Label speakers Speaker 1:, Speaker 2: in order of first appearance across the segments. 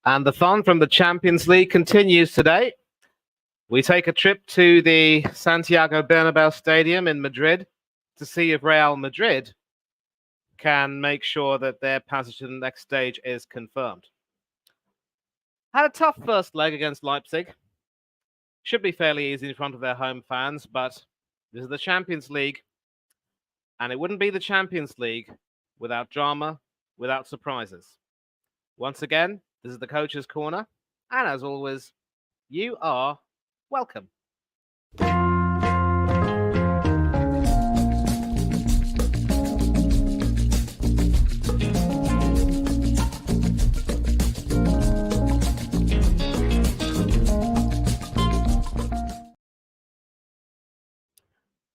Speaker 1: And the fun from the Champions League continues today. We take a trip to the Santiago Bernabeu Stadium in Madrid to see if Real Madrid can make sure that their passage to the next stage is confirmed. Had a tough first leg against Leipzig. Should be fairly easy in front of their home fans, but this is the Champions League, and it wouldn't be the Champions League without drama, without surprises. Once again, this is the Coach's Corner, and as always, you are welcome.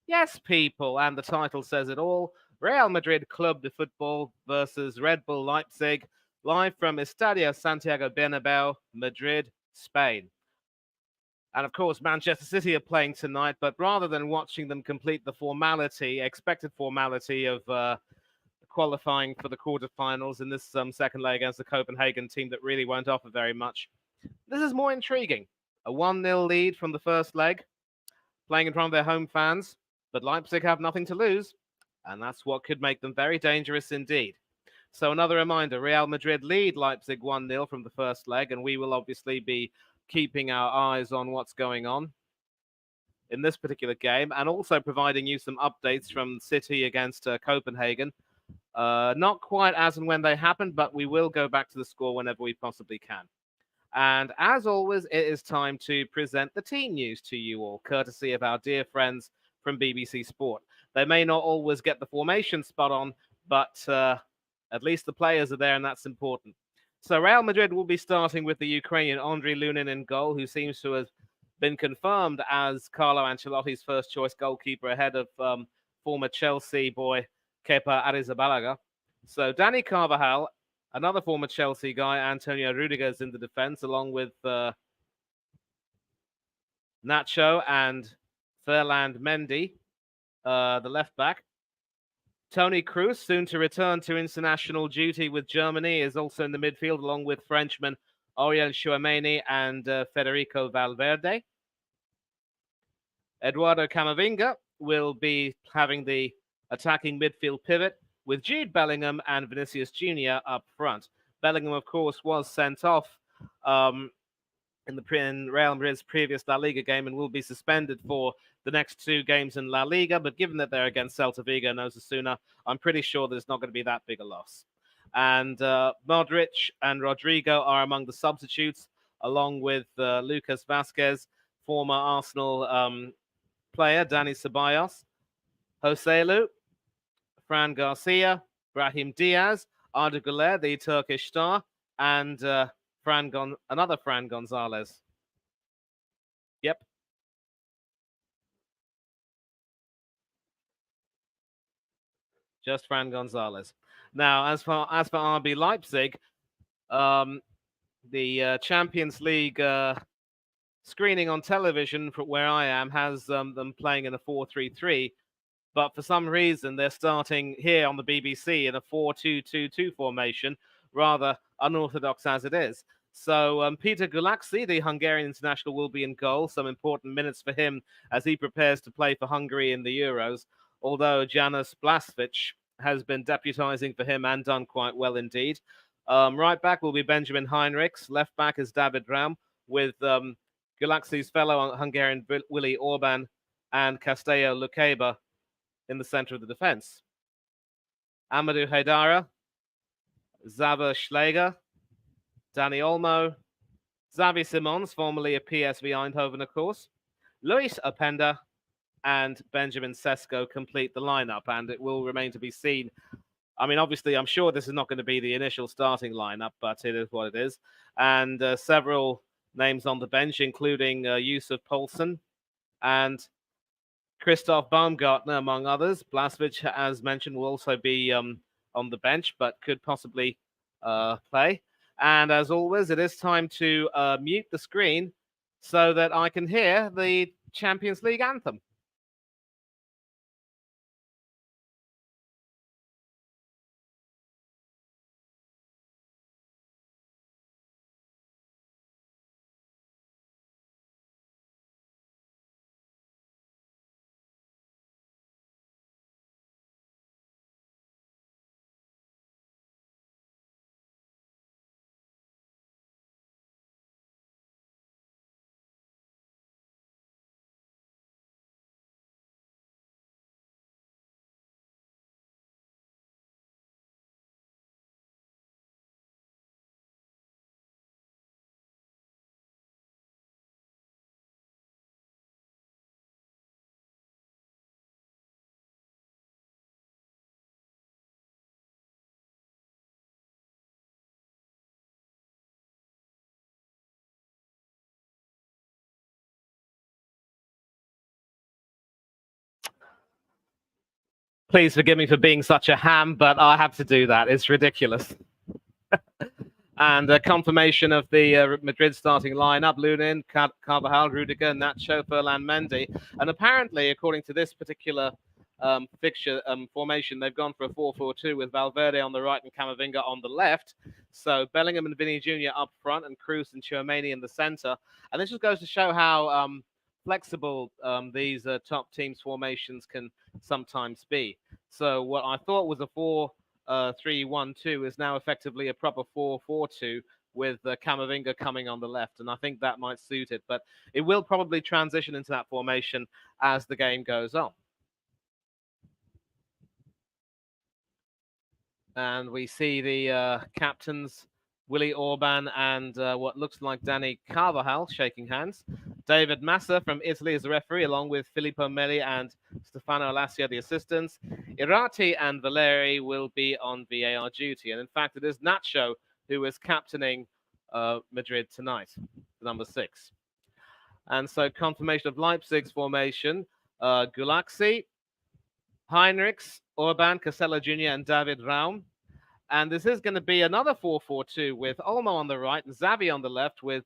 Speaker 1: Yes, people, and the title says it all. Real Madrid Club de Football versus Red Bull Leipzig, live from Estadio Santiago Bernabeu, Madrid, Spain. And of course, Manchester City are playing tonight, but rather than watching them complete the expected formality of qualifying for the quarterfinals in this second leg against the Copenhagen team that really won't offer very much, this is more intriguing. A 1-0 lead from the first leg, playing in front of their home fans, but Leipzig have nothing to lose, and that's what could make them very dangerous indeed. So another reminder, Real Madrid lead Leipzig 1-0 from the first leg, and we will obviously be keeping our eyes on what's going on in this particular game, and also providing you some updates from City against Copenhagen. Not quite as and when they happen, but we will go back to the score whenever we possibly can. And as always, it is time to present the team news to you all, courtesy of our dear friends from BBC Sport. They may not always get the formation spot on, but at least the players are there, and that's important. So Real Madrid will be starting with the Ukrainian Andriy Lunin in goal, who seems to have been confirmed as Carlo Ancelotti's first choice goalkeeper ahead of former Chelsea boy Kepa Arrizabalaga. So Dani Carvajal, another former Chelsea guy, Antonio Rudiger's in the defense, along with Nacho and Ferland Mendy, the left back. Toni Kroos, soon to return to international duty with Germany, is also in the midfield, along with Frenchman Auriel Chouameni and Federico Valverde. Eduardo Camavinga will be having the attacking midfield pivot, with Jude Bellingham and Vinicius Jr. up front. Bellingham, of course, was sent off in Real Madrid's previous La Liga game and will be suspended for the next two games in La Liga. But given that they're against Celta Vigo and Osasuna, I'm pretty sure there's not going to be that big a loss. And Modric and Rodrigo are among the substitutes, along with Lucas Vazquez, former Arsenal player Dani Ceballos, Joselu, Fran Garcia, Brahim Diaz, Arda Güler, the Turkish star, and another Fran Gonzalez. Yep. Just Fran Gonzalez. Now, as for RB Leipzig, the Champions League screening on television from where I am has them playing in a 4-3-3. But for some reason, they're starting here on the BBC in a 4-2-2-2 formation, rather unorthodox as it is. So Peter Gulaxi, the Hungarian international, will be in goal. Some important minutes for him as he prepares to play for Hungary in the Euros, although Janusz Blaszczak has been deputizing for him and done quite well indeed. Right back will be Benjamin Heinrichs. Left back is David Raum, with Gulaxi's fellow Hungarian Willy Orban and Castello Luqueba in the center of the defense. Amadou Haidara, Xaver Schläger, Dani Olmo, Xavi Simons, formerly of PSV Eindhoven, of course, Luis Openda, and Benjamin Sesko complete the lineup, and it will remain to be seen. I mean, obviously, I'm sure this is not going to be the initial starting lineup, but it is what it is. And several names on the bench, including Yusuf Poulsen and Christoph Baumgartner, among others. Blaszczak, as mentioned, will also be on the bench, but could possibly play. And as always, it is time to mute the screen so that I can hear the Champions League anthem. Please forgive me for being such a ham, but I have to do that. It's ridiculous. And a confirmation of the Madrid starting lineup: Lunin, Carvajal, Rudiger, Nacho, Ferland, Mendy. And apparently, according to this particular fixture formation, they've gone for a 4-4-2 with Valverde on the right and Camavinga on the left. So Bellingham and Vini Jr. up front, and Kroos and Tchouaméni in the centre. And this just goes to show how flexible these top teams' formations can sometimes be. So what I thought was a 4-3-1-2 is now effectively a proper 4-4-2 with Camavinga coming on the left, and I think that might suit it. But it will probably transition into that formation as the game goes on. And we see the captains, Willy Orban and what looks like Dani Carvajal, shaking hands. David Massa from Italy is the referee, along with Filippo Meli and Stefano Alassio, the assistants. Irati and Valeri will be on VAR duty. And in fact, it is Nacho who is captaining Madrid tonight, number 6. And so confirmation of Leipzig's formation: Gulaxi, Heinrichs, Orban, Casella Jr. and David Raum. And this is going to be another 4-4-2 with Olmo on the right and Xavi on the left, with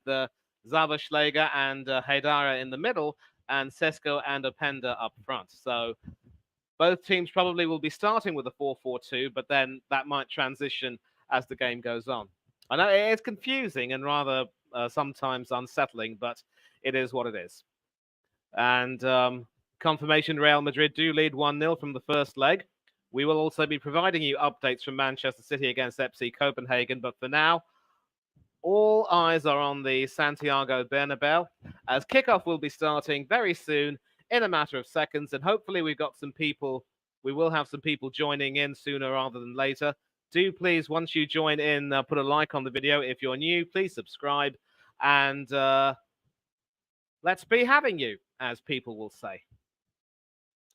Speaker 1: Zava, Schläger and Haidara in the middle, and Sesko and Openda up front. So both teams probably will be starting with a 4-4-2, but then that might transition as the game goes on. I know it is confusing and rather sometimes unsettling, but it is what it is. And confirmation: Real Madrid do lead 1-0 from the first leg. We will also be providing you updates from Manchester City against FC Copenhagen, but for now, all eyes are on the Santiago Bernabeu, as kickoff will be starting very soon, in a matter of seconds, and hopefully we will have some people joining in sooner rather than later. Do please, once you join in, put a like on the video. If you're new, please subscribe, and let's be having you, as people will say.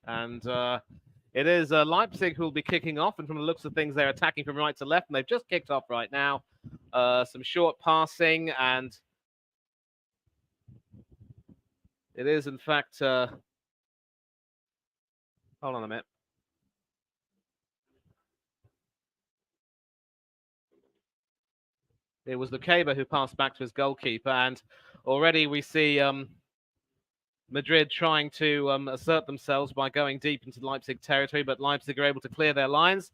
Speaker 1: And it is Leipzig who will be kicking off, and from the looks of things, they're attacking from right to left, and they've just kicked off right now. Some short passing, and it is, in fact, hold on a minute. It was Luqueba who passed back to his goalkeeper, and already we see Madrid trying to assert themselves by going deep into Leipzig territory, but Leipzig are able to clear their lines.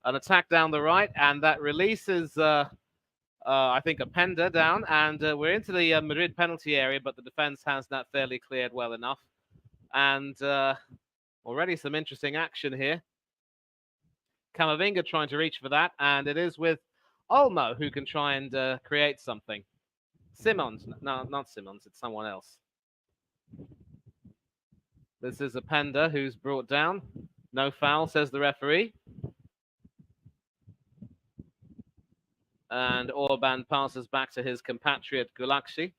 Speaker 1: An attack down the right, and that releases, I think, Openda down, and we're into the Madrid penalty area, but the defense has that fairly cleared well enough. And already some interesting action here. Camavinga trying to reach for that, and it is with Olmo who can try and create something. Simons, no, not Simons, it's someone else. This is Openda who's brought down. No foul, says the referee. And Orban passes back to his compatriot Gulaxi,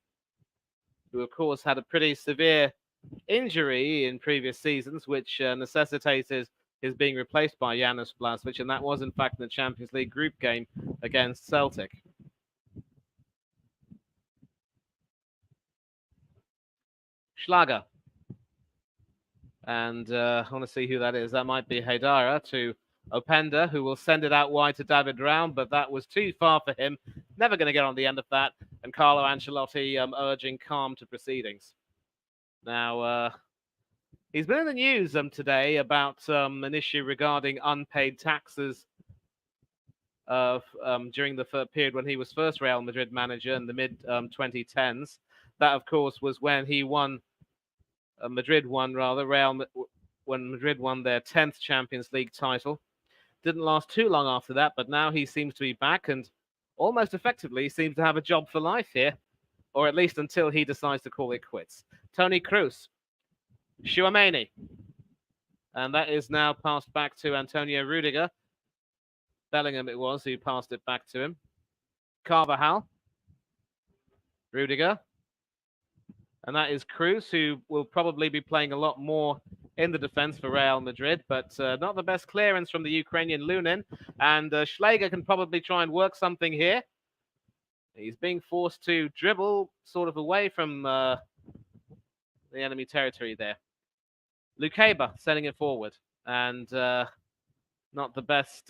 Speaker 1: who of course had a pretty severe injury in previous seasons, which necessitated his being replaced by Janus Blažević, and that was in fact in the Champions League group game against Celtic. Schlager. And I want to see who that is. That might be Haidara to Openda, who will send it out wide to David Raum, but that was too far for him. Never going to get on the end of that. And Carlo Ancelotti urging calm to proceedings. Now, he's been in the news today about an issue regarding unpaid taxes during the period when he was first Real Madrid manager in the mid-2010s. That, of course, was when he won. Madrid won when Madrid won their 10th Champions League title. Didn't last too long after that, but now he seems to be back and almost effectively seems to have a job for life here, or at least until he decides to call it quits. Toni Kroos, Tchouaméni, and that is now passed back to Antonio Rudiger. Bellingham it was who passed it back to him. Carvajal, Rudiger. And that is Kroos, who will probably be playing a lot more in the defense for Real Madrid, but not the best clearance from the Ukrainian Lunin. And Schläger can probably try and work something here. He's being forced to dribble sort of away from the enemy territory there. Luqueba sending it forward. And Not the best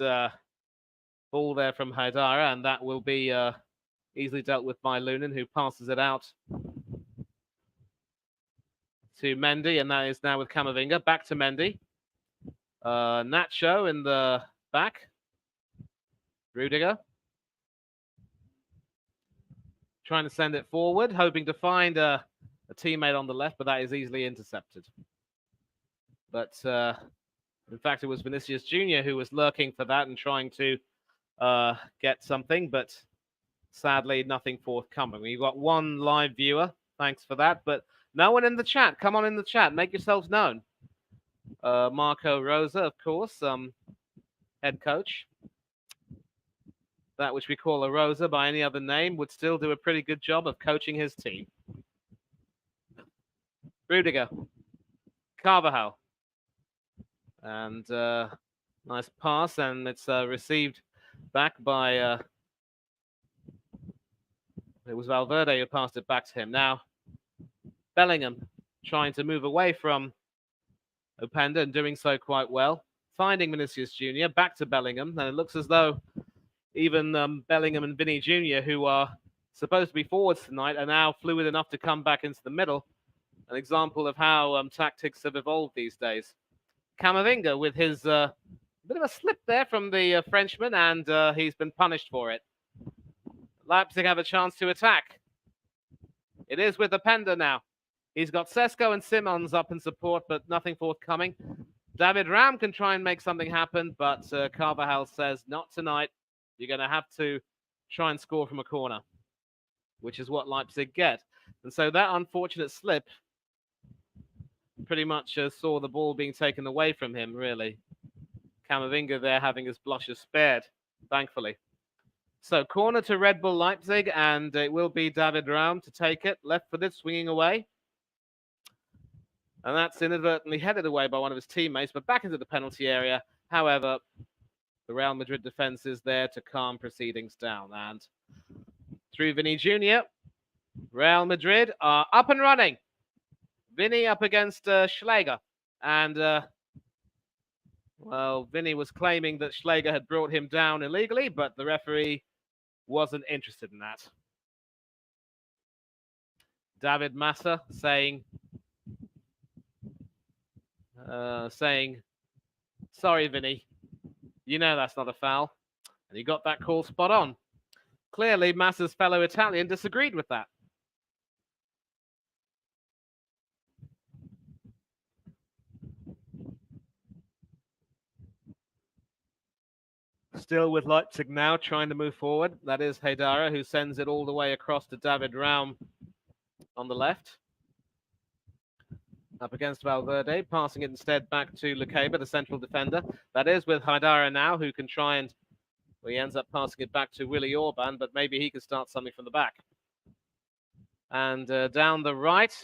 Speaker 1: ball there from Haidara, and that will be easily dealt with by Lunin, who passes it out to Mendy, and that is now with Camavinga. Back to Mendy. Nacho in the back. Rudiger. Trying to send it forward, hoping to find a teammate on the left, but that is easily intercepted. But in fact, it was Vinicius Jr. who was lurking for that and trying to get something, but sadly, nothing forthcoming. We've got one live viewer. Thanks for that. But no one in the chat. Come on in the chat. Make yourselves known. Marco Rosa, of course, head coach. That which we call a Rosa by any other name would still do a pretty good job of coaching his team. Rudiger. Carvajal. And nice pass, and it's received back by... it was Valverde who passed it back to him. Now, Bellingham trying to move away from Openda and doing so quite well. Finding Vinicius Jr. Back to Bellingham. And it looks as though even Bellingham and Vini Jr., who are supposed to be forwards tonight, are now fluid enough to come back into the middle. An example of how tactics have evolved these days. Camavinga with his bit of a slip there from the Frenchman, and he's been punished for it. Leipzig have a chance to attack. It is with Openda now. He's got Sesko and Simons up in support, but nothing forthcoming. David Ram can try and make something happen, but Carvajal says, not tonight. You're going to have to try and score from a corner, which is what Leipzig get. And so that unfortunate slip pretty much saw the ball being taken away from him, really. Camavinga there having his blushes spared, thankfully. So corner to Red Bull Leipzig, and it will be David Raum to take it. Left-footed, swinging away. And that's inadvertently headed away by one of his teammates, but back into the penalty area. However, the Real Madrid defense is there to calm proceedings down. And through Vini Jr., Real Madrid are up and running. Vini up against Schläger. And, well, Vini was claiming that Schläger had brought him down illegally, but the referee wasn't interested in that. David Massa saying, sorry, Vini, you know that's not a foul. And he got that call spot on. Clearly, Massa's fellow Italian disagreed with that. Still with Leipzig now, trying to move forward. That is Haidara, who sends it all the way across to David Raum on the left. Up against Valverde, passing it instead back to Lukeba, the central defender. That is with Haidara now, who can try and... well, he ends up passing it back to Willy Orban, but maybe he can start something from the back. And down the right.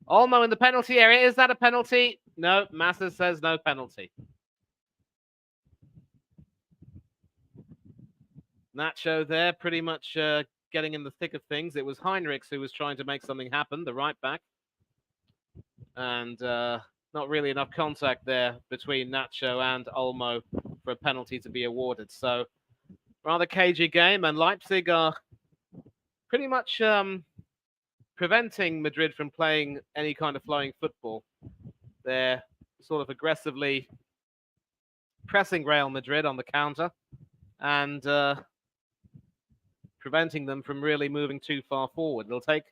Speaker 1: Olmo in the penalty area. Is that a penalty? No, Massa says no penalty. Nacho there, pretty much getting in the thick of things. It was Heinrichs who was trying to make something happen, the right back. And not really enough contact there between Nacho and Olmo for a penalty to be awarded. So rather cagey game, and Leipzig are pretty much preventing Madrid from playing any kind of flowing football. They're sort of aggressively pressing Real Madrid on the counter and preventing them from really moving too far forward. It'll take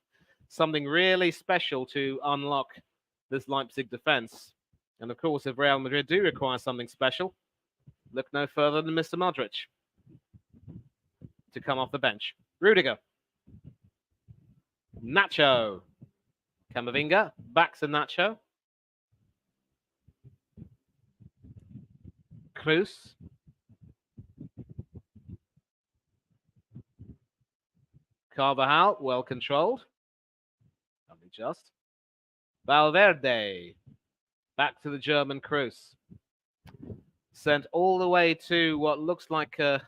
Speaker 1: something really special to unlock this Leipzig defense. And of course, if Real Madrid do require something special, look no further than Mr. Modric to come off the bench. Rudiger. Nacho. Camavinga. Back to Nacho. Kroos. Carvajal, well controlled. Only just. Valverde. Back to the German Kroos. Sent all the way to what looks like a...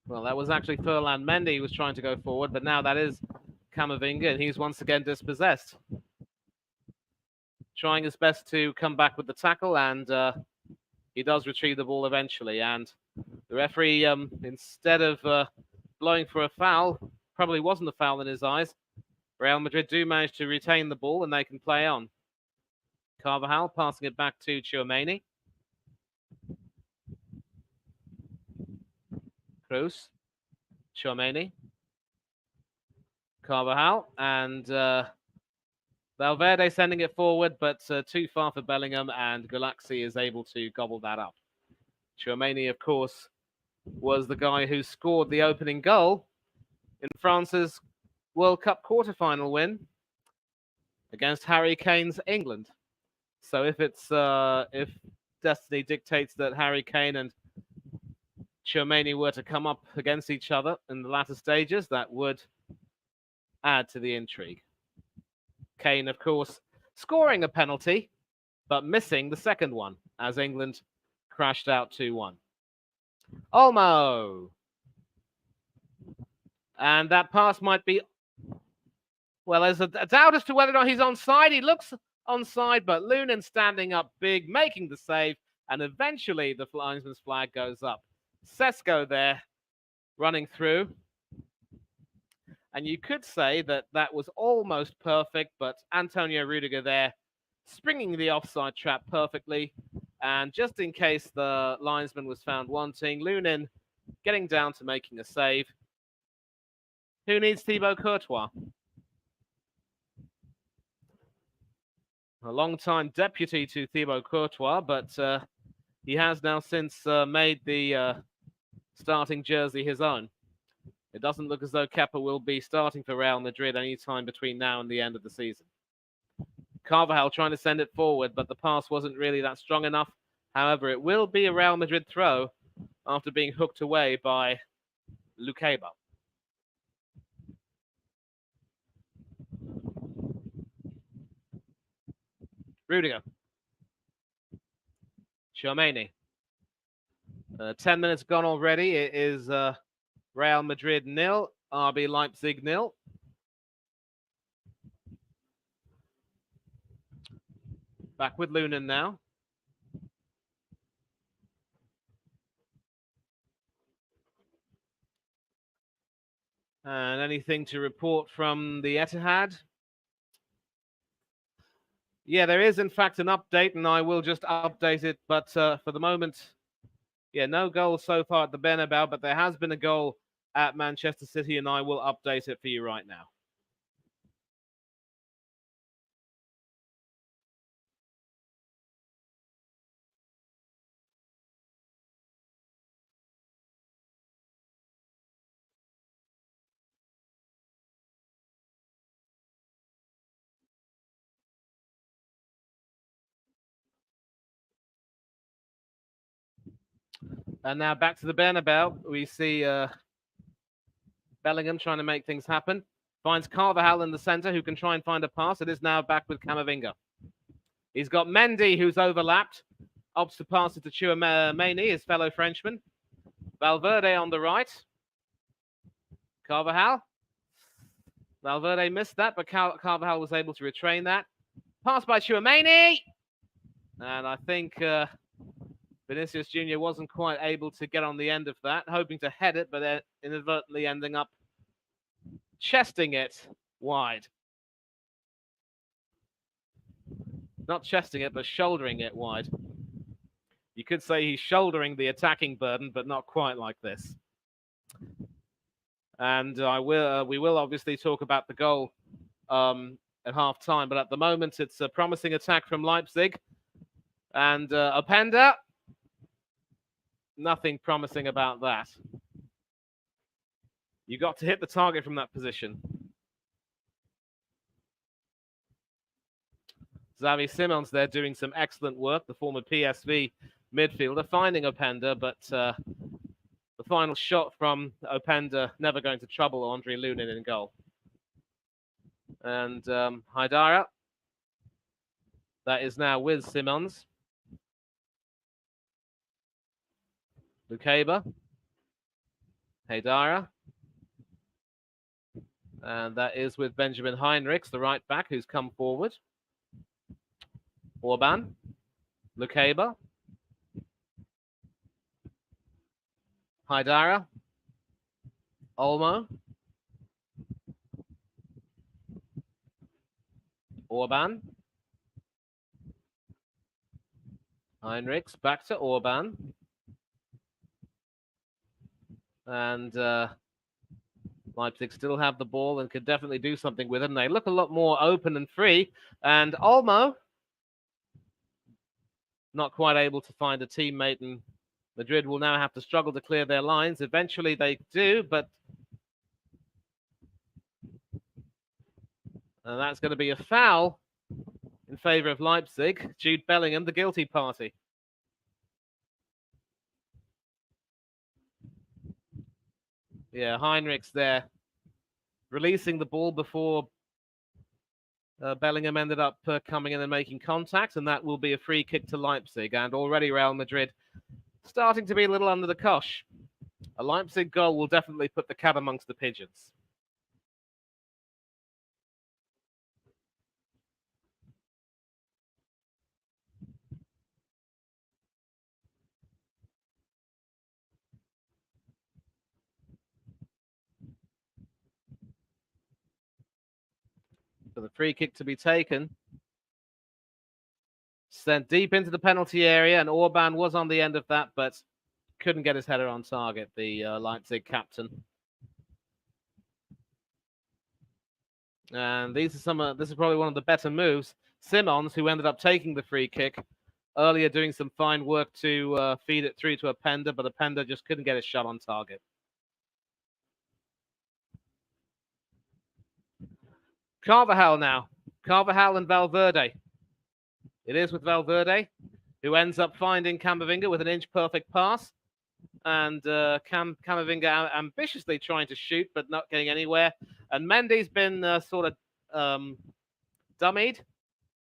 Speaker 1: Well, that was actually Furlan Mendy who was trying to go forward, but now that is Camavinga, and he's once again dispossessed. Trying his best to come back with the tackle, and he does retrieve the ball eventually. And the referee, instead of blowing for a foul, probably wasn't a foul in his eyes. Real Madrid do manage to retain the ball, and they can play on. Carvajal passing it back to Tchouaméni. Cruz. Tchouaméni. Carvajal. And Valverde sending it forward, but too far for Bellingham, and Galaxy is able to gobble that up. Tchouaméni, of course, was the guy who scored the opening goal in France's World Cup quarter-final win against Harry Kane's England. So if destiny dictates that Harry Kane and Tchouaméni were to come up against each other in the latter stages, that would add to the intrigue. Kane, of course, scoring a penalty, but missing the second one as England crashed out 2-1. Olmo. And that pass might be... Well, there's a doubt as to whether or not he's onside. He looks onside, but Lunin standing up big, making the save, and eventually the linesman's flag goes up. Sesko there, running through. And you could say that that was almost perfect, but Antonio Rudiger there, springing the offside trap perfectly. And just in case the linesman was found wanting, Lunin getting down to making a save. Who needs Thibaut Courtois? A long-time deputy to Thibaut Courtois, but he has now since made the starting jersey his own. It doesn't look as though Kepa will be starting for Real Madrid anytime between now and the end of the season. Carvajal trying to send it forward, but the pass wasn't really that strong enough. However, it will be a Real Madrid throw after being hooked away by Luqueba. Rudiger. Tchouaméni. 10 minutes gone already. It is Real Madrid 0, RB Leipzig 0. Back with Lunin now. And anything to report from the Etihad? Yeah, there is in fact an update, and I will just update it. But for the moment, yeah, no goal so far at the Bernabeu, but there has been a goal at Manchester City, and I will update it for you right now. And now back to the Bernabeu. We see Bellingham trying to make things happen. Finds Carvajal in the centre, who can try and find a pass. It is now back with Camavinga. He's got Mendy, who's overlapped. Opts to pass it to Tchouaméni, his fellow Frenchman. Valverde on the right. Carvajal. Valverde missed that, but Carvajal was able to retrain that. Pass by Tchouaméni. And I think Vinicius Jr. wasn't quite able to get on the end of that, hoping to head it, but inadvertently ending up chesting it wide. Not chesting it, but shouldering it wide. You could say he's shouldering the attacking burden, but not quite like this. And we will obviously talk about the goal at half-time, but at the moment it's a promising attack from Leipzig. And Openda, nothing promising about that. You got to hit the target from that position. Xavi Simons there doing some excellent work, the former PSV midfielder, finding Openda, but the final shot from Openda never going to trouble Andre Lunin in goal. And Haidara, that is now with Simons. Luqueba. Haidara. And that is with Benjamin Heinrichs, the right back, who's come forward. Orban. Lukeba. Haidara. Olmo. Orban. Heinrichs back to Orban. And Leipzig still have the ball and could definitely do something with it. And they look a lot more open and free. And Olmo, not quite able to find a teammate, and Madrid will now have to struggle to clear their lines. Eventually they do, but that's going to be a foul in favour of Leipzig. Jude Bellingham, the guilty party. Yeah, Heinrichs there releasing the ball before Bellingham ended up coming in and making contact, and that will be a free kick to Leipzig. And already Real Madrid starting to be a little under the cosh. A Leipzig goal will definitely put the cat amongst the pigeons. For the free kick to be taken. Sent deep into the penalty area, and Orban was on the end of that, but couldn't get his header on target, the Leipzig captain. And these are this is probably one of the better moves. Simons, who ended up taking the free kick, earlier doing some fine work to feed it through to Openda, but Openda just couldn't get his shot on target. Carvajal now. Carvajal and Valverde. It is with Valverde, who ends up finding Camavinga with an inch-perfect pass. And Camavinga ambitiously trying to shoot, but not getting anywhere. And Mendy's been sort of dummied.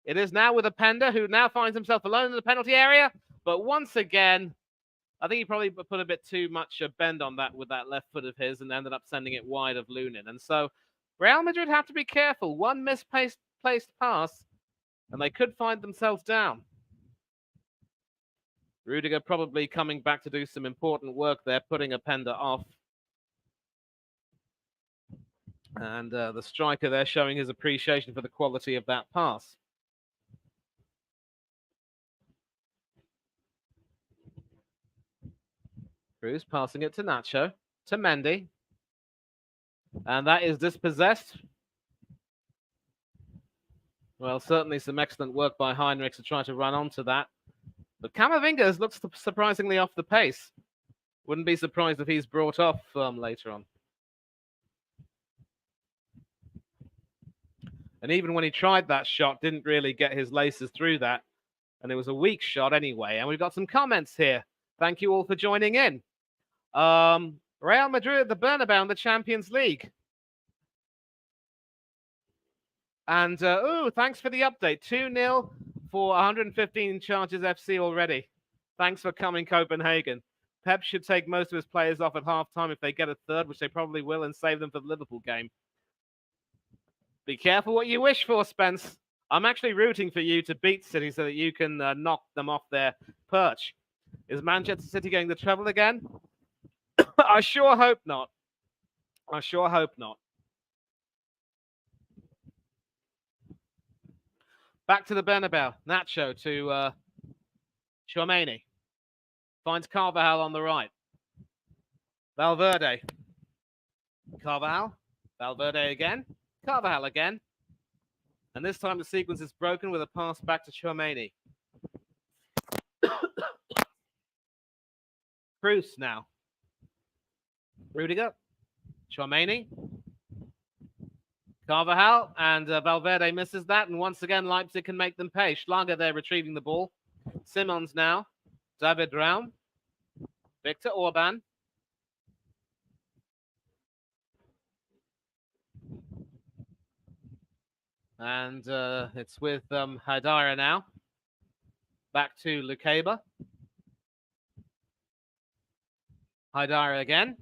Speaker 1: It is now with Openda, who now finds himself alone in the penalty area. But once again, I think he probably put a bit too much bend on that with that left foot of his and ended up sending it wide of Lunin. And so Real Madrid have to be careful. One misplaced pass, and they could find themselves down. Rudiger probably coming back to do some important work there, putting Openda off. And the striker there showing his appreciation for the quality of that pass. Cruz passing it to Nacho, to Mendy. And that is dispossessed. Well, certainly some excellent work by Heinrich to try to run onto that. But Camavinga looks surprisingly off the pace. Wouldn't be surprised if he's brought off later on. And even when he tried that shot, didn't really get his laces through that. And it was a weak shot anyway. And we've got some comments here. Thank you all for joining in. Real Madrid at the Bernabeu in the Champions League. And, thanks for the update. 2-0 for 115 charges FC already. Thanks for coming, Copenhagen. Pep should take most of his players off at halftime if they get a third, which they probably will, and save them for the Liverpool game. Be careful what you wish for, Spence. I'm actually rooting for you to beat City so that you can knock them off their perch. Is Manchester City going to treble again? I sure hope not. I sure hope not. Back to the Bernabeu. Nacho to Tchouaméni. Finds Carvajal on the right. Valverde. Carvajal. Valverde again. Carvajal again. And this time the sequence is broken with a pass back to Tchouaméni. Cruz now. Rudiger. Tchouaméni. Carvajal, and Valverde misses that, and once again Leipzig can make them pay. Schlager there retrieving the ball. Simons now. David Raum. Victor Orban. And it's with Haidara now. Back to Lukeba. Haidara again.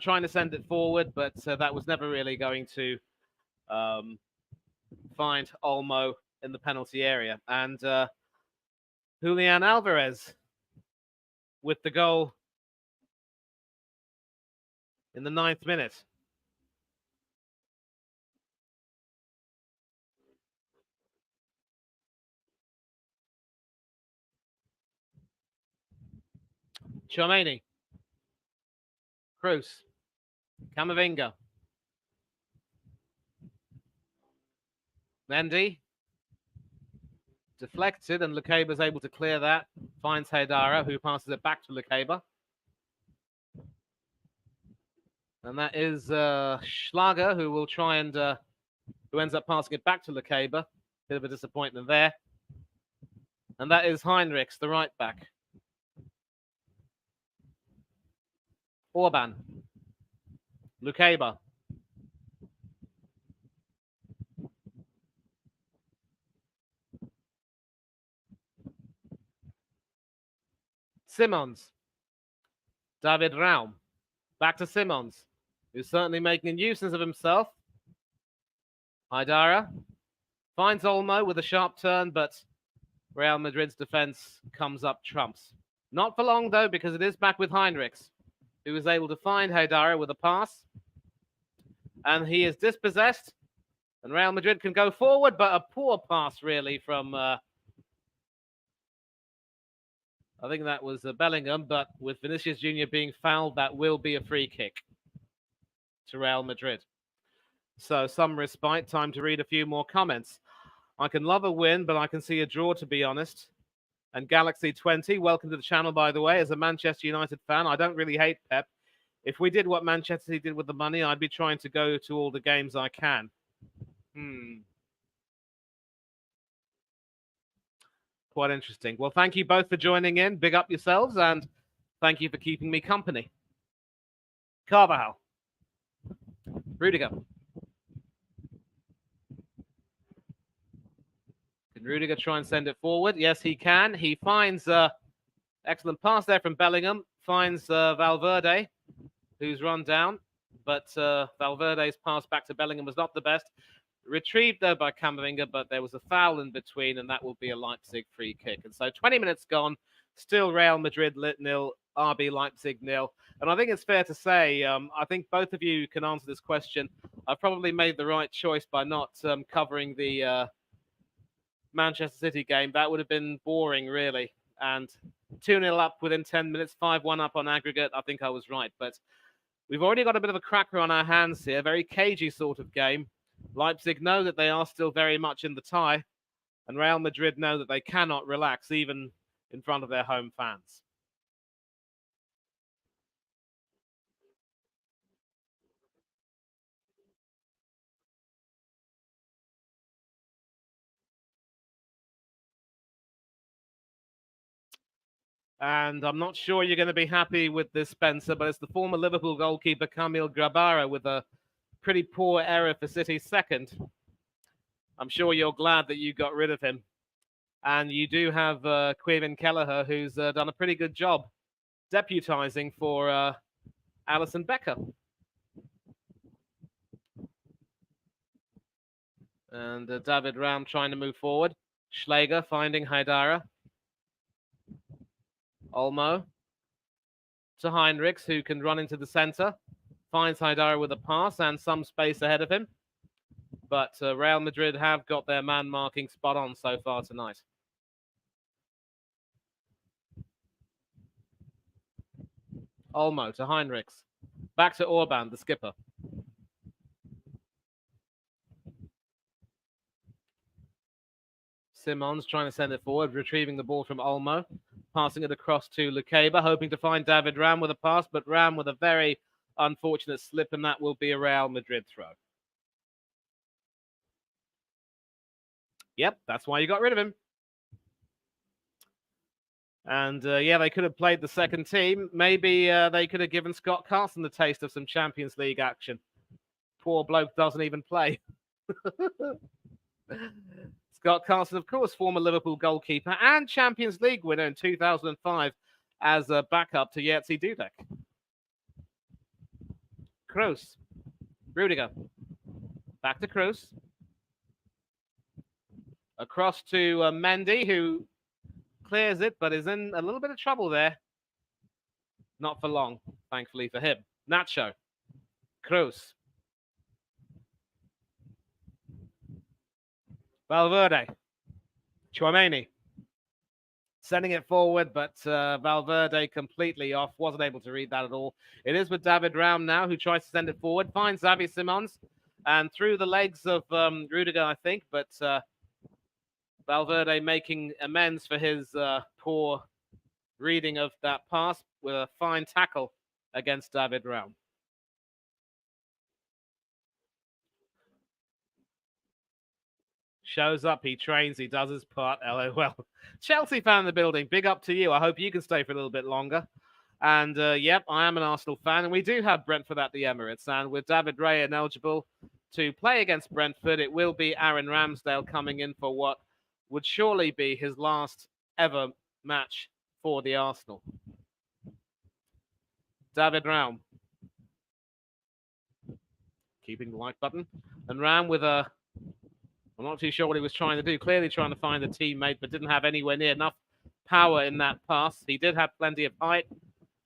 Speaker 1: trying to send it forward, but that was never really going to find Olmo in the penalty area. And Julian Alvarez with the goal in the 9th minute. Chouameni, Cruz, Camavinga, Mendy, deflected, and Lukeba's able to clear that. Finds Haidara, who passes it back to Lukeba. And that is Schlager, who will try and who ends up passing it back to Lukeba. Bit of a disappointment there. And that is Heinrichs, the right back. Orban, Lukeba. Simons, David Raum, back to Simons, who's certainly making a nuisance of himself. Haidara finds Olmo with a sharp turn, but Real Madrid's defense comes up trumps. Not for long, though, because it is back with Heinrichs, who was able to find Haidara with a pass. And he is dispossessed, and Real Madrid can go forward, but a poor pass, really, from... I think that was Bellingham, but with Vinicius Jr. being fouled, that will be a free kick to Real Madrid. So some respite. Time to read a few more comments. I can love a win, but I can see a draw, to be honest. And Galaxy 20, welcome to the channel, by the way. As a Manchester United fan, I don't really hate Pep. If we did what Manchester City did with the money, I'd be trying to go to all the games I can. Quite interesting. Well, thank you both for joining in. Big up yourselves, and thank you for keeping me company. Carvajal. Rudiger. Can Rudiger try and send it forward? Yes, he can. He finds excellent pass there from Bellingham. Finds Valverde, who's run down. But Valverde's pass back to Bellingham was not the best. Retrieved, though, by Camavinga, but there was a foul in between, and that will be a Leipzig free kick. And so 20 minutes gone, still Real Madrid 0, RB Leipzig 0. And I think it's fair to say, I think both of you can answer this question. I've probably made the right choice by not covering the Manchester City game. That would have been boring, really. And 2-0 up within 10 minutes, 5-1 up on aggregate. I think I was right. But we've already got a bit of a cracker on our hands here, very cagey sort of game. Leipzig know that they are still very much in the tie, and Real Madrid know that they cannot relax even in front of their home fans. And I'm not sure you're going to be happy with this, Spencer, but it's the former Liverpool goalkeeper Kamil Grabara with a pretty poor error for City's second. I'm sure you're glad that you got rid of him. And you do have Kevin Kelleher, who's done a pretty good job deputizing for Alisson Becker. And David Raum trying to move forward. Schläger finding Haidara. Olmo to Heinrichs, who can run into the center. Finds Haidara with a pass and some space ahead of him. But Real Madrid have got their man marking spot on so far tonight. Olmo to Heinrichs. Back to Orban, the skipper. Simons trying to send it forward, retrieving the ball from Olmo. Passing it across to Lukeba, hoping to find David Raum with a pass, but Raum with a very unfortunate slip, and that will be a Real Madrid throw. Yep, that's why you got rid of him. And yeah, they could have played the second team. Maybe they could have given Scott Carson the taste of some Champions League action. Poor bloke doesn't even play. Scott Carson, of course, former Liverpool goalkeeper and Champions League winner in 2005 as a backup to Jerzy Dudek. Kroos. Rudiger. Back to Kroos. Across to Mendy, who clears it, but is in a little bit of trouble there. Not for long, thankfully for him. Nacho. Kroos. Valverde. Tchouaméni. Sending it forward, but Valverde completely off. Wasn't able to read that at all. It is with David Raum now, who tries to send it forward. Finds Xavi Simons. And through the legs of Rudiger, I think. But Valverde making amends for his poor reading of that pass with a fine tackle against David Raum. Shows up, he trains, he does his part. LOL. Chelsea fan in the building, big up to you. I hope you can stay for a little bit longer. And yep, I am an Arsenal fan, and we do have Brentford at the Emirates. And with David Raya ineligible to play against Brentford, it will be Aaron Ramsdale coming in for what would surely be his last ever match for the Arsenal. David Raum. Keeping the like button. And Raum with a... I'm not too sure what he was trying to do. Clearly trying to find a teammate, but didn't have anywhere near enough power in that pass. He did have plenty of height,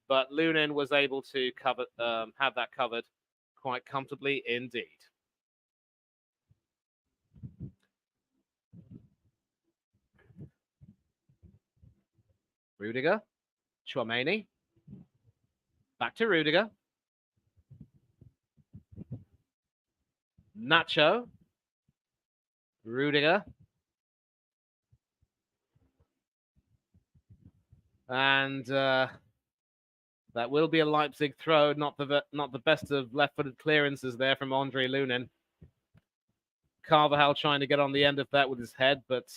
Speaker 1: but Lunin was able to cover, have that covered quite comfortably indeed. Rudiger. Tchouaméni. Back to Rudiger. Nacho. Rudiger. And that will be a Leipzig throw. Not the best of left-footed clearances there from Andre Lunin. Carvajal trying to get on the end of that with his head, but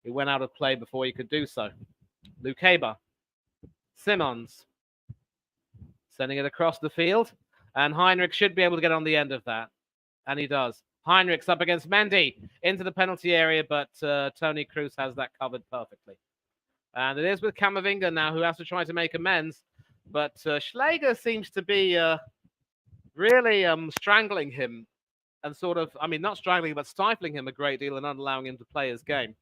Speaker 1: he went out of play before he could do so. Lukeba. Simons. Sending it across the field. And Heinrich should be able to get on the end of that. And he does. Heinrich's up against Mendy into the penalty area, but Toni Kroos has that covered perfectly. And it is with Camavinga now, who has to try to make amends. But Schläger seems to be really strangling him and sort of, I mean, not strangling, but stifling him a great deal and not allowing him to play his game.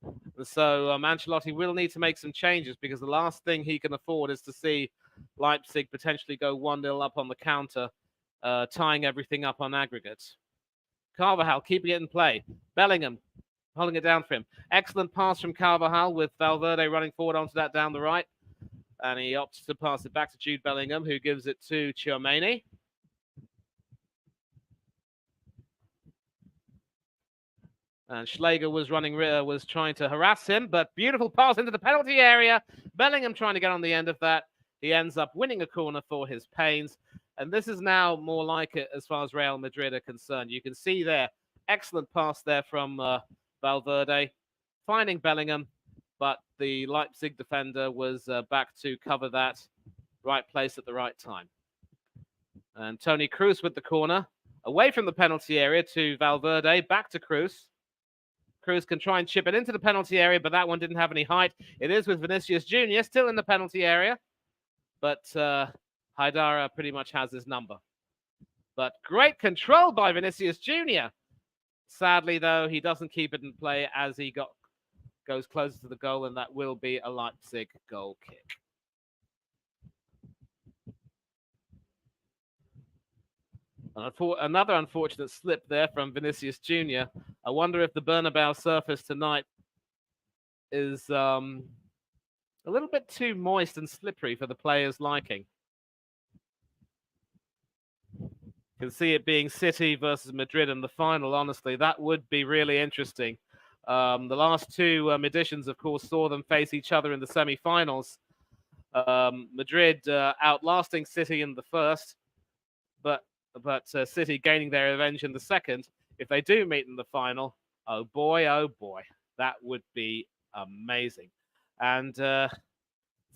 Speaker 1: And so Ancelotti will need to make some changes because the last thing he can afford is to see Leipzig potentially go 1-0 up on the counter, tying everything up on aggregate. Carvajal keeping it in play. Bellingham holding it down for him. Excellent pass from Carvajal with Valverde running forward onto that down the right. And he opts to pass it back to Jude Bellingham, who gives it to Tchouaméni. And Schläger was trying to harass him, but beautiful pass into the penalty area. Bellingham trying to get on the end of that. He ends up winning a corner for his pains. And this is now more like it as far as Real Madrid are concerned. You can see there, excellent pass there from Valverde, finding Bellingham, but the Leipzig defender was back to cover that, right place at the right time. And Toni Kroos with the corner, away from the penalty area to Valverde, back to Kroos. Kroos can try and chip it into the penalty area, but that one didn't have any height. It is with Vinicius Jr., still in the penalty area, but Haidara pretty much has his number. But great control by Vinicius Jr. Sadly, though, he doesn't keep it in play as he goes closer to the goal, and that will be a Leipzig goal kick. Another unfortunate slip there from Vinicius Jr. I wonder if the Bernabeu surface tonight is a little bit too moist and slippery for the players' liking. You can see it being City versus Madrid in the final. Honestly, that would be really interesting. The last two editions, of course, saw them face each other in the semi-finals. Madrid outlasting City in the first, but City gaining their revenge in the second. If they do meet in the final, oh boy, that would be amazing. And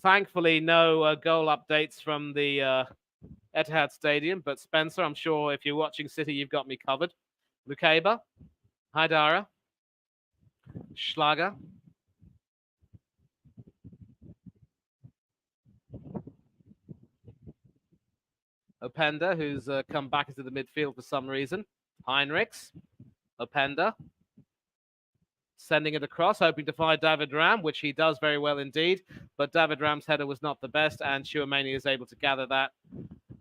Speaker 1: thankfully, no goal updates from the Etihad Stadium. But Spencer, I'm sure if you're watching City, you've got me covered. Lukeba, Haidara, Schläger. Openda, who's come back into the midfield for some reason. Heinrichs. Openda. Sending it across, hoping to find David Ram, which he does very well indeed. But David Ram's header was not the best, and Tchouaméni is able to gather that.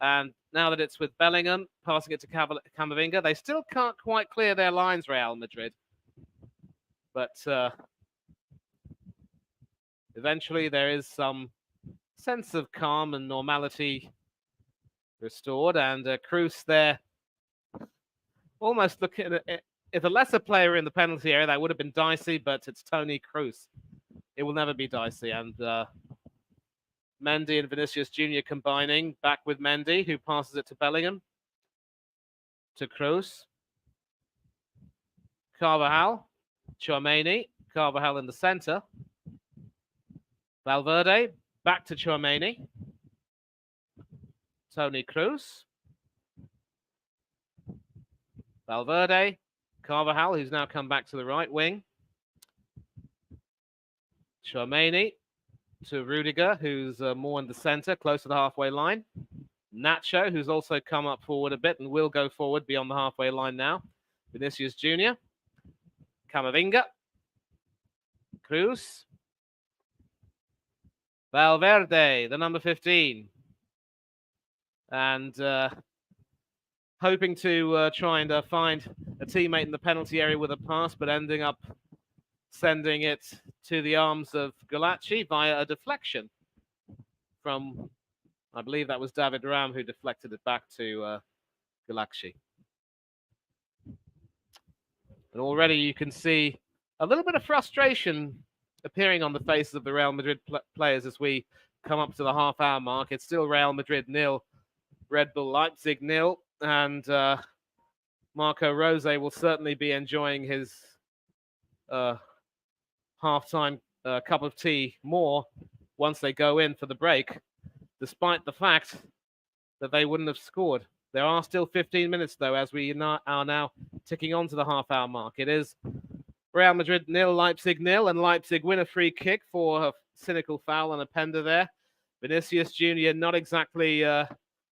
Speaker 1: And now that it's with Bellingham, passing it to Camavinga, they still can't quite clear their lines, Real Madrid. But eventually there is some sense of calm and normality restored. And Kroos there, almost looking at it. If a lesser player in the penalty area, that would have been dicey, but it's Toni Kroos. It will never be dicey. And Mendy and Vinicius Jr. combining, back with Mendy, who passes it to Bellingham. To Kroos. Carvajal. Tchouaméni. Carvajal in the centre. Valverde. Back to Tchouaméni. Toni Kroos. Valverde. Carvajal, who's now come back to the right wing. Tchouaméni to Rudiger, who's more in the centre, close to the halfway line. Nacho, who's also come up forward a bit and will go forward beyond the halfway line now. Vinicius Jr. Camavinga. Kroos. Valverde, the number 15. And hoping to try and find a teammate in the penalty area with a pass, but ending up sending it to the arms of Gulacsi via a deflection from, I believe that was David Ram who deflected it back to Gulacsi. And already you can see a little bit of frustration appearing on the faces of the Real Madrid players as we come up to the half-hour mark. It's still Real Madrid 0, Red Bull Leipzig 0. And Marco Rose will certainly be enjoying his halftime cup of tea more once they go in for the break, despite the fact that they wouldn't have scored. There are still 15 minutes, though, as we are now ticking on to the half-hour mark. It is Real Madrid 0, Leipzig 0, and Leipzig win a free kick for a cynical foul on Openda there. Vinicius Jr. not exactly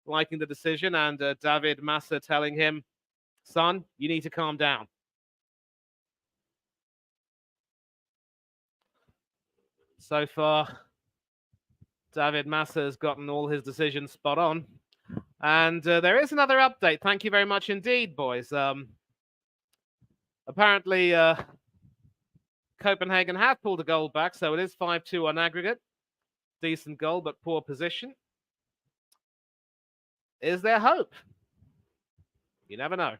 Speaker 1: liking the decision, and David Massa telling him, son, you need to calm down. So far, David Massa has gotten all his decisions spot on. And there is another update. Thank you very much indeed, boys. Apparently, Copenhagen have pulled a goal back, so it is 5-2 on aggregate. Decent goal, but poor position. Is there hope? You never know.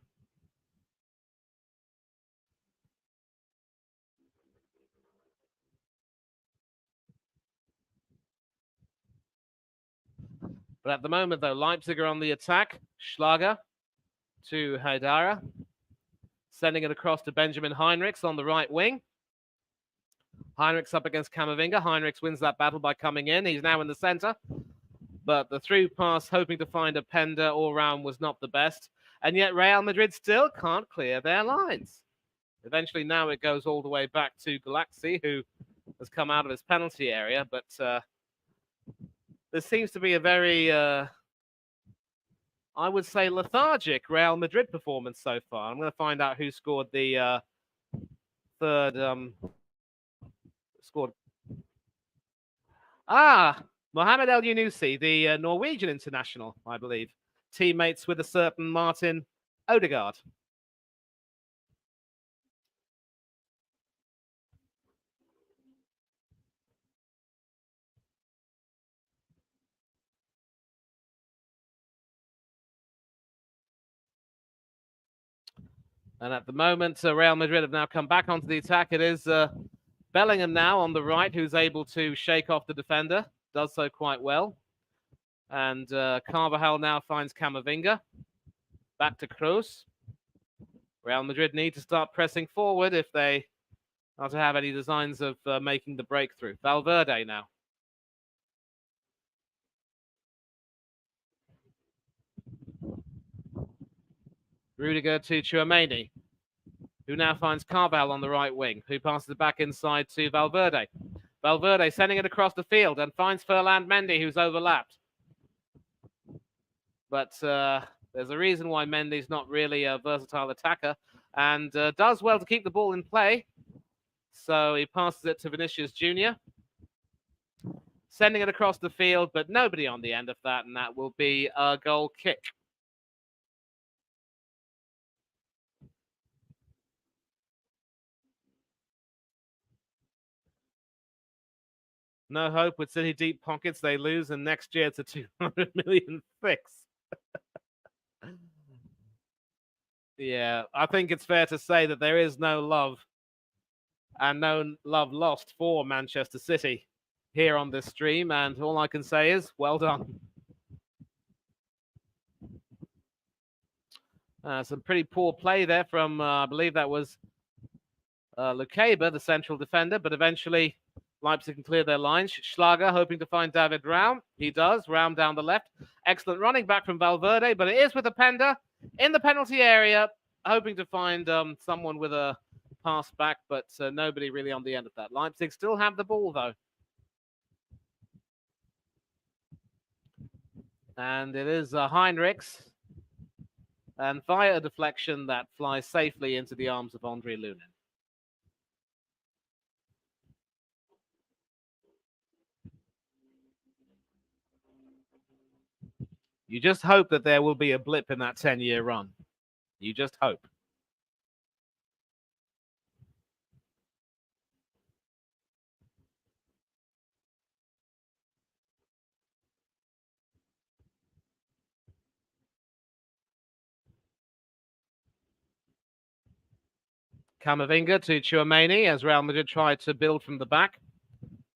Speaker 1: But at the moment, though, Leipzig are on the attack. Schlager to Haidara. Sending it across to Benjamin Heinrichs on the right wing. Heinrichs up against Camavinga. Heinrichs wins that battle by coming in. He's now in the centre. But the through pass, hoping to find Openda all round, was not the best. And yet Real Madrid still can't clear their lines. Eventually now it goes all the way back to Gulacsi, who has come out of his penalty area. But there seems to be a very, I would say, lethargic Real Madrid performance so far. I'm going to find out who scored the third. Scored. Mohamed El Yunusi, the Norwegian international, I believe. Teammates with a certain Martin Odegaard. And at the moment, Real Madrid have now come back onto the attack. It is Bellingham now on the right, who's able to shake off the defender. Does so quite well. And Carvajal now finds Camavinga. Back to Kroos. Real Madrid need to start pressing forward if they are to have any designs of making the breakthrough. Valverde now. Rudiger to Tchouaméni, who now finds Carvajal on the right wing, who passes it back inside to Valverde. Valverde sending it across the field and finds Ferland Mendy, who's overlapped. But there's a reason why Mendy's not really a versatile attacker, and does well to keep the ball in play. So he passes it to Vinicius Jr., sending it across the field, but nobody on the end of that, and that will be a goal kick. No hope with City deep pockets. They lose, and next year it's a 200 million fix. Yeah, I think it's fair to say that there is no love and no love lost for Manchester City here on this stream, and all I can say is well done. Some pretty poor play there from, I believe that was Lukeba, the central defender, but eventually Leipzig can clear their lines. Schlager hoping to find David Raum. He does. Raum down the left. Excellent running back from Valverde, but it is with Openda in the penalty area, hoping to find someone with a pass back, but nobody really on the end of that. Leipzig still have the ball, though. And it is Heinrichs. And via a deflection that flies safely into the arms of Andre Lunin. You just hope that there will be a blip in that 10-year run. You just hope. Camavinga to Tchouameni as Real Madrid tried to build from the back.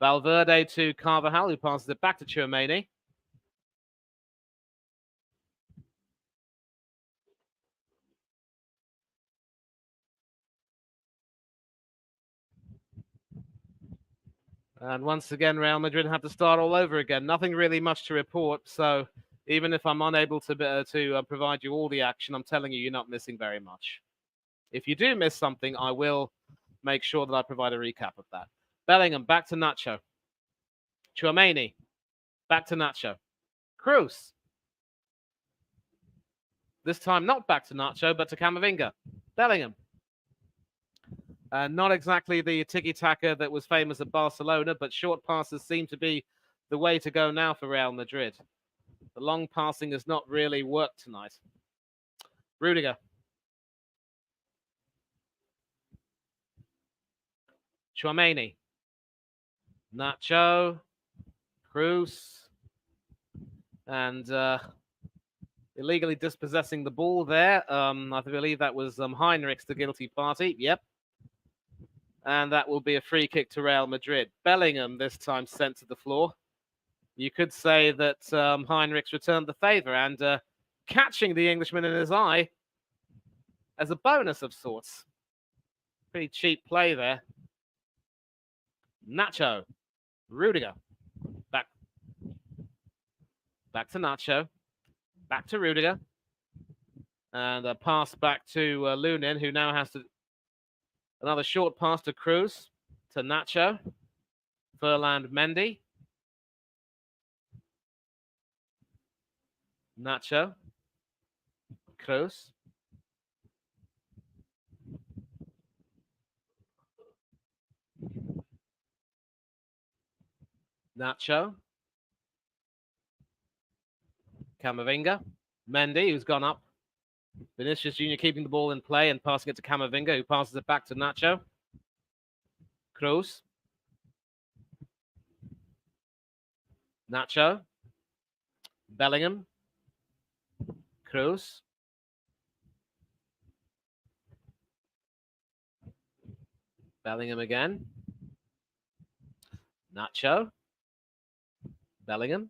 Speaker 1: Valverde to Carvajal, who passes it back to Tchouameni. And once again, Real Madrid have to start all over again. Nothing really much to report. So even if I'm unable to provide you all the action, I'm telling you, you're not missing very much. If you do miss something, I will make sure that I provide a recap of that. Bellingham back to Nacho. Tchouameni back to Nacho. Cruz. This time not back to Nacho, but to Camavinga. Bellingham. Not exactly the tiki-taka that was famous at Barcelona, but short passes seem to be the way to go now for Real Madrid. The long passing has not really worked tonight. Rudiger. Tchouameni. Nacho. Cruz. And illegally dispossessing the ball there. I believe that was Heinrichs, the guilty party. Yep. And that will be a free kick to Real Madrid. Bellingham this time sent to the floor. You could say that Heinrichs returned the favour and catching the Englishman in his eye as a bonus of sorts. Pretty cheap play there. Nacho. Rudiger. Back to Nacho. Back to Rudiger. And a pass back to Lunin, who now has to... Another short pass to Cruz. To Nacho. Ferland Mendy. Nacho. Cruz. Nacho. Camavinga. Mendy, who's gone up. Vinicius Jr. keeping the ball in play and passing it to Camavinga, who passes it back to Nacho. Cruz. Nacho. Bellingham. Cruz. Bellingham again. Nacho. Bellingham.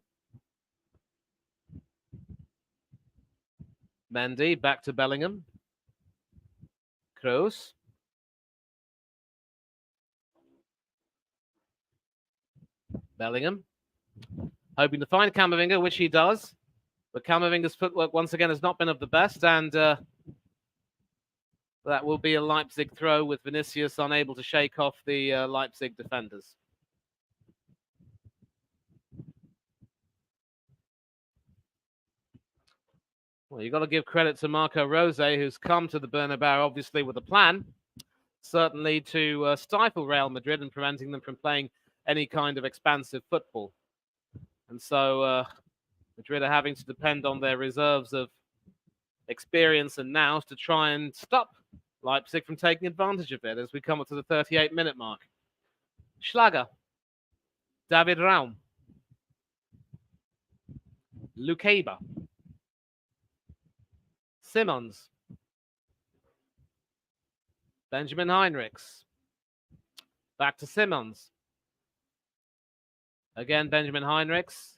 Speaker 1: Mendy back to Bellingham. Cruz. Bellingham. Hoping to find Camavinga, which he does. But Camavinga's footwork once again has not been of the best. And that will be a Leipzig throw with Vinicius unable to shake off the Leipzig defenders. Well, you've got to give credit to Marco Rose, who's come to the Bernabeu, obviously, with a plan, certainly to stifle Real Madrid and preventing them from playing any kind of expansive football. And so Madrid are having to depend on their reserves of experience and nous to try and stop Leipzig from taking advantage of it as we come up to the 38-minute mark. Schlager, David Raum, Lukeba, Simons, Benjamin Heinrichs, back to Simons. Again, Benjamin Heinrichs,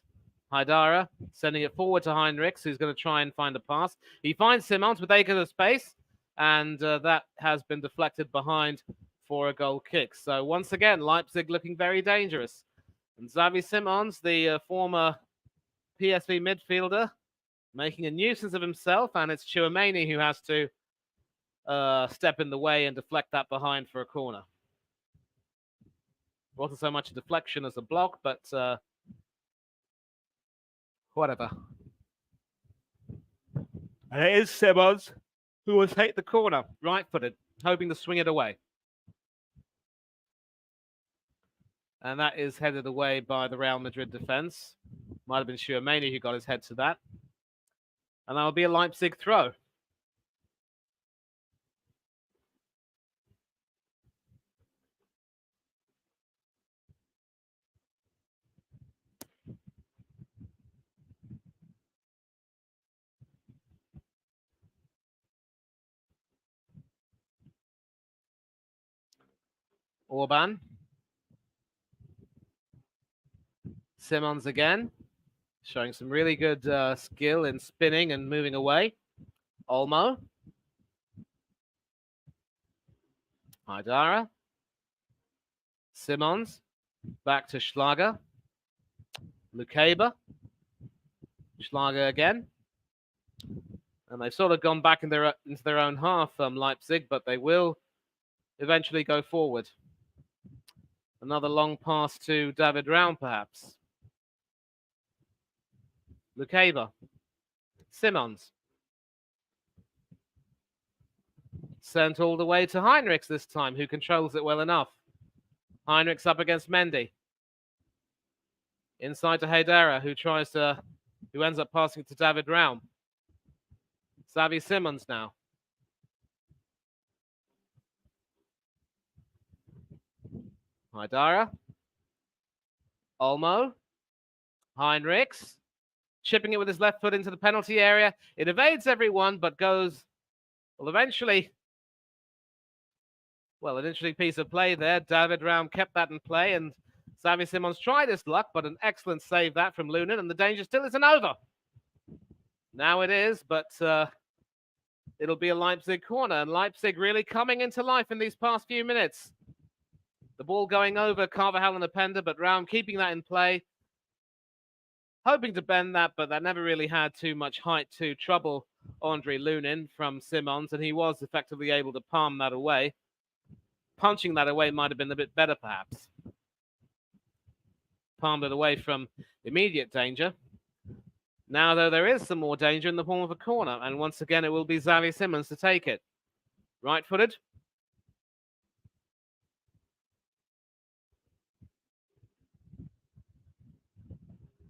Speaker 1: Haidara, sending it forward to Heinrichs, who's going to try and find a pass. He finds Simons with acres of space, and that has been deflected behind for a goal kick. So once again, Leipzig looking very dangerous. And Xavi Simons, the former PSV midfielder, making a nuisance of himself, and it's Tchouaméni who has to step in the way and deflect that behind for a corner. Wasn't so much a deflection as a block, but whatever. And it is Simons who will take the corner, right-footed, hoping to swing it away. And that is headed away by the Real Madrid defense. Might have been Tchouaméni who got his head to that. And that will be a Leipzig throw. Orban. Simons again, showing some really good skill in spinning and moving away. Olmo. Haidara. Simons. Back to Schlager. Lukeba. Schlager again. And they've sort of gone back into their own half, Leipzig, but they will eventually go forward. Another long pass to David Raum, perhaps. Lukeba. Simons. Sent all the way to Heinrichs this time, who controls it well enough. Heinrichs up against Mendy. Inside to Haidara, who ends up passing it to David Raum. Xavi Simons now. Haidara. Olmo. Heinrichs. Chipping it with his left foot into the penalty area. It evades everyone, but goes, well, eventually, an interesting piece of play there. David Raum kept that in play, and Xavi Simons tried his luck, but an excellent save that from Lunin, and the danger still isn't over. Now it is, but it'll be a Leipzig corner, and Leipzig really coming into life in these past few minutes. The ball going over Carvajal and Openda, but Raum keeping that in play. Hoping to bend that, but that never really had too much height to trouble Andre Lunin from Simons, and he was effectively able to palm that away. Punching that away might have been a bit better, perhaps. Palmed it away from immediate danger. Now, though, there is some more danger in the form of a corner, and once again, it will be Xavi Simons to take it. Right-footed.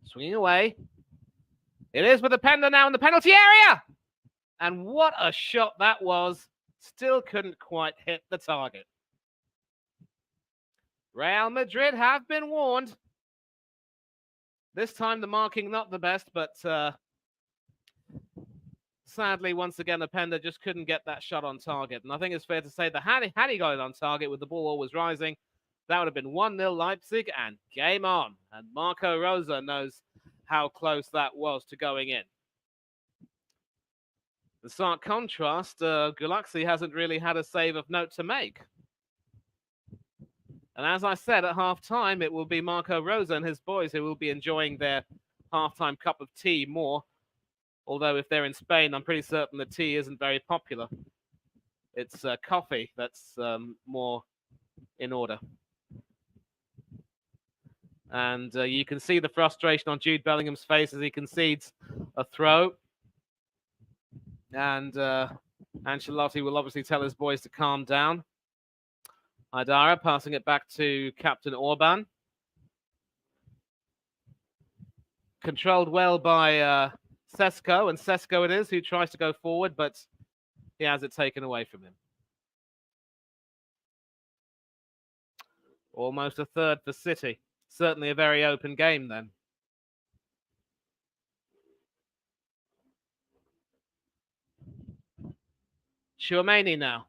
Speaker 1: Swinging away. It is with Openda now in the penalty area! And what a shot that was. Still couldn't quite hit the target. Real Madrid have been warned. This time the marking not the best, but sadly, once again, Openda just couldn't get that shot on target. And I think it's fair to say that had he got it on target with the ball always rising, that would have been 1-0 Leipzig and game on. And Marco Rose knows how close that was to going in. In stark contrast, Gulaxi hasn't really had a save of note to make. And as I said at half-time, it will be Marco Rose and his boys who will be enjoying their half-time cup of tea more. Although if they're in Spain, I'm pretty certain the tea isn't very popular. It's coffee that's more in order. And you can see the frustration on Jude Bellingham's face as he concedes a throw. And Ancelotti will obviously tell his boys to calm down. Aidara passing it back to Captain Orban. Controlled well by Sesko, and Sesko it is who tries to go forward, but he has it taken away from him. Almost a third for City. Certainly a very open game then. Tchouaméni now.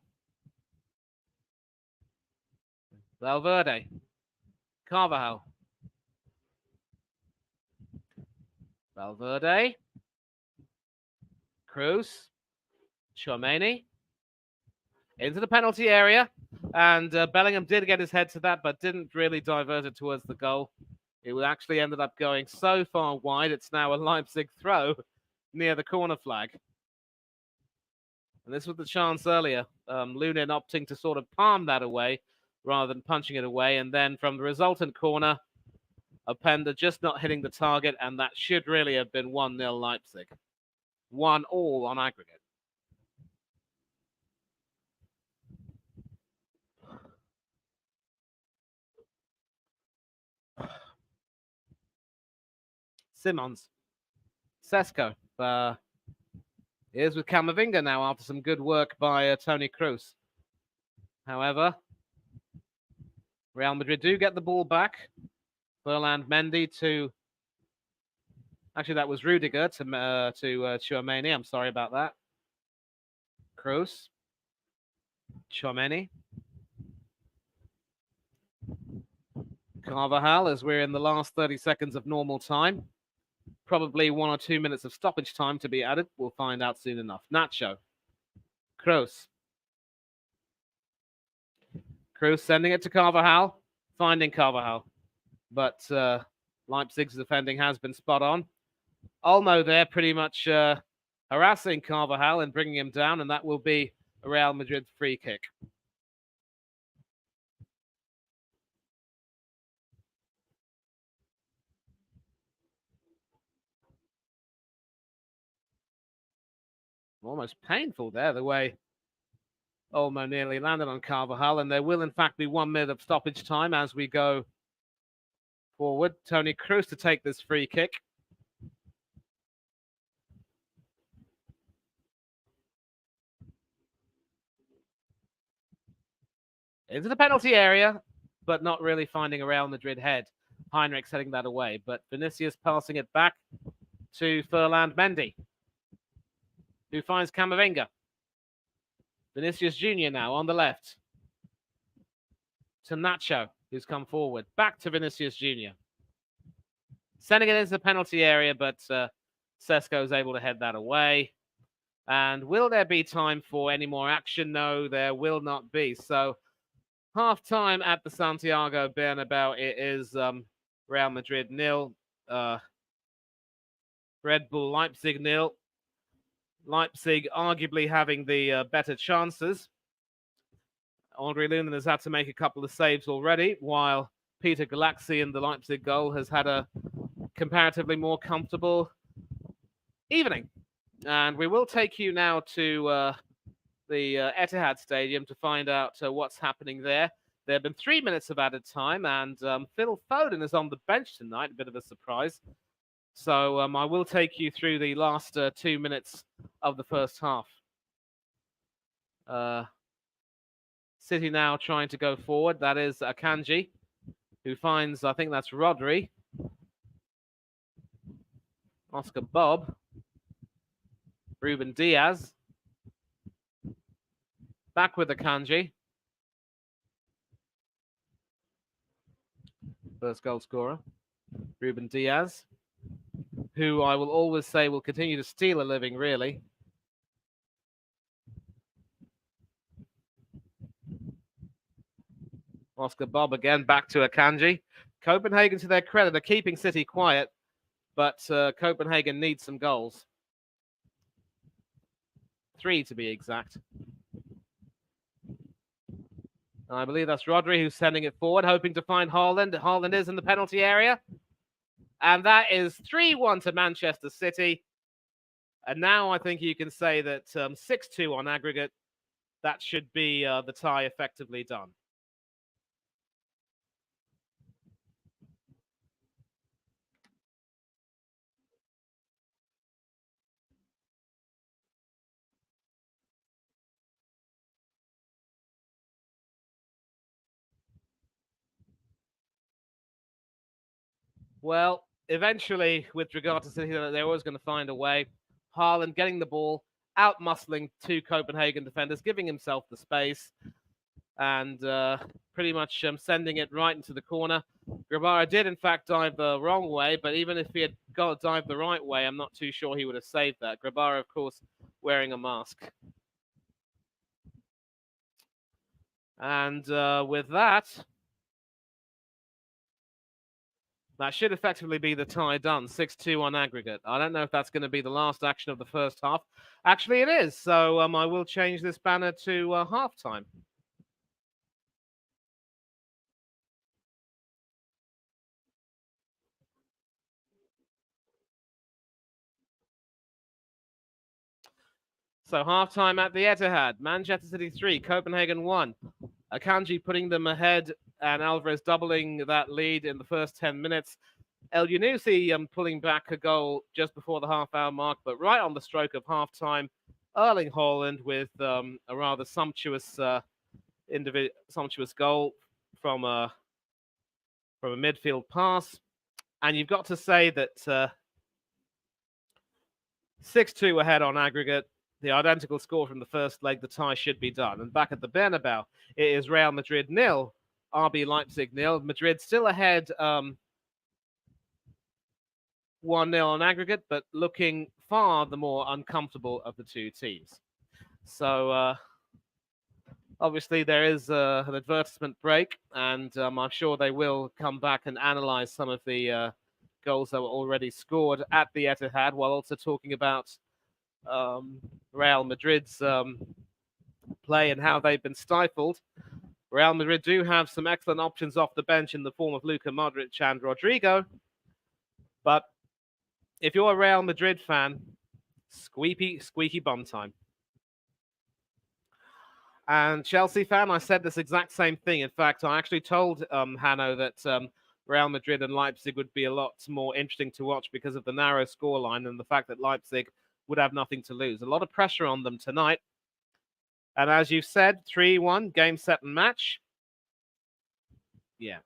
Speaker 1: Valverde. Carvajal. Valverde. Cruz. Tchouaméni. Into the penalty area. And Bellingham did get his head to that, but didn't really divert it towards the goal. It actually ended up going so far wide, it's now a Leipzig throw near the corner flag. And this was the chance earlier. Lunin opting to sort of palm that away rather than punching it away. And then from the resultant corner, Openda just not hitting the target, and that should really have been 1-0 Leipzig. 1-1 on aggregate. Simons. Sesko. Here's with Camavinga now after some good work by Toni Kroos. However, Real Madrid do get the ball back. Ferland Mendy to... Actually, that was Rudiger to Tchouaméni. I'm sorry about that. Kroos. Tchouaméni. Carvajal, as we're in the last 30 seconds of normal time. Probably 1 or 2 minutes of stoppage time to be added. We'll find out soon enough. Nacho. Kroos. Kroos sending it to Carvajal. Finding Carvajal. But Leipzig's defending has been spot on. Olmo there pretty much harassing Carvajal and bringing him down. And that will be a Real Madrid free kick. Almost painful there, the way Olmo nearly landed on Carvajal. And there will, in fact, be 1 minute of stoppage time as we go forward. Toni Kroos to take this free kick. Into the penalty area, but not really finding a Real Madrid head. Heinrich's heading that away, but Vinicius passing it back to Ferland Mendy, who finds Camavinga. Vinicius Jr. now on the left. To Nacho, who's come forward. Back to Vinicius Jr. Sending it into the penalty area, but Sesko is able to head that away. And will there be time for any more action? No, there will not be. So half-time at the Santiago Bernabeu. It is Real Madrid 0. Red Bull Leipzig 0. Leipzig arguably having the better chances. Andre Lunin has had to make a couple of saves already, while Peter Galaxy in the Leipzig goal has had a comparatively more comfortable evening. And we will take you now to the Etihad Stadium to find out what's happening there. There have been 3 minutes of added time, and Phil Foden is on the bench tonight, a bit of a surprise. So I will take you through the last 2 minutes of the first half. City now trying to go forward. That is Akanji, who finds, I think that's Rodri. Oscar Bob. Ruben Diaz. Back with Akanji. First goal scorer. Ruben Diaz, who I will always say will continue to steal a living, really. Oscar Bob again, back to Akanji. Copenhagen, to their credit, are keeping City quiet, but Copenhagen needs some goals. 3 to be exact. I believe that's Rodri who's sending it forward, hoping to find Haaland. Haaland is in the penalty area. And that is 3-1 to Manchester City. And now I think you can say that 6-2 on aggregate, that should be the tie effectively done. Well, eventually, with regard to City, they're always going to find a way. Haaland getting the ball, out muscling two Copenhagen defenders, giving himself the space, and pretty much sending it right into the corner. Grabara did, in fact, dive the wrong way, but even if he had got dived the right way, I'm not too sure he would have saved that. Grabara, of course, wearing a mask. And with that, that should effectively be the tie done, 6-2 on aggregate. I don't know if that's going to be the last action of the first half. Actually, it is. So I will change this banner to halftime. So halftime at the Etihad. Manchester City 3, Copenhagen 1. Akanji putting them ahead and Alvarez doubling that lead in the first 10 minutes. El Yunusi pulling back a goal just before the half-hour mark, but right on the stroke of halftime, Erling Haaland with a rather sumptuous goal from a midfield pass. And you've got to say that 6-2 ahead on aggregate, the identical score from the first leg, the tie should be done. And back at the Bernabeu, it is Real Madrid 0, RB Leipzig 0. Madrid still ahead 1-0 on aggregate, but looking far the more uncomfortable of the two teams. So obviously there is an advertisement break, and I'm sure they will come back and analyze some of the goals that were already scored at the Etihad, while also talking about Real Madrid's play and how they've been stifled. Real Madrid do have some excellent options off the bench in the form of Luka Modric and Rodrigo. But if you're a Real Madrid fan, squeaky bum time. And Chelsea fan, I said this exact same thing. In fact, I actually told Hanno that Real Madrid and Leipzig would be a lot more interesting to watch because of the narrow scoreline and the fact that Leipzig would have nothing to lose. A lot of pressure on them tonight. And as you've said, 3-1, game, set, and match. Yeah.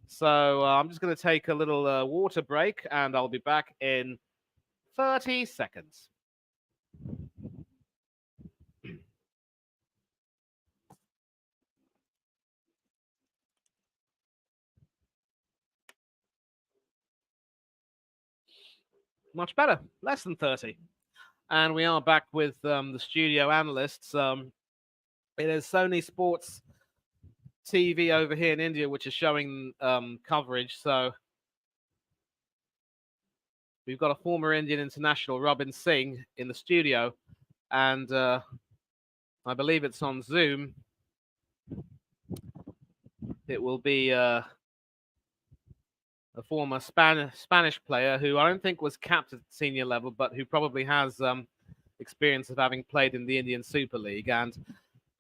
Speaker 1: So I'm just going to take a little water break, and I'll be back in 30 seconds. Much better, less than 30. And we are back with the studio analysts. It is Sony Sports TV over here in India, which is showing coverage. So we've got a former Indian international, Robin Singh, in the studio. And I believe it's on Zoom. It will be a former Spanish player who I don't think was capped at senior level, but who probably has experience of having played in the Indian Super League. And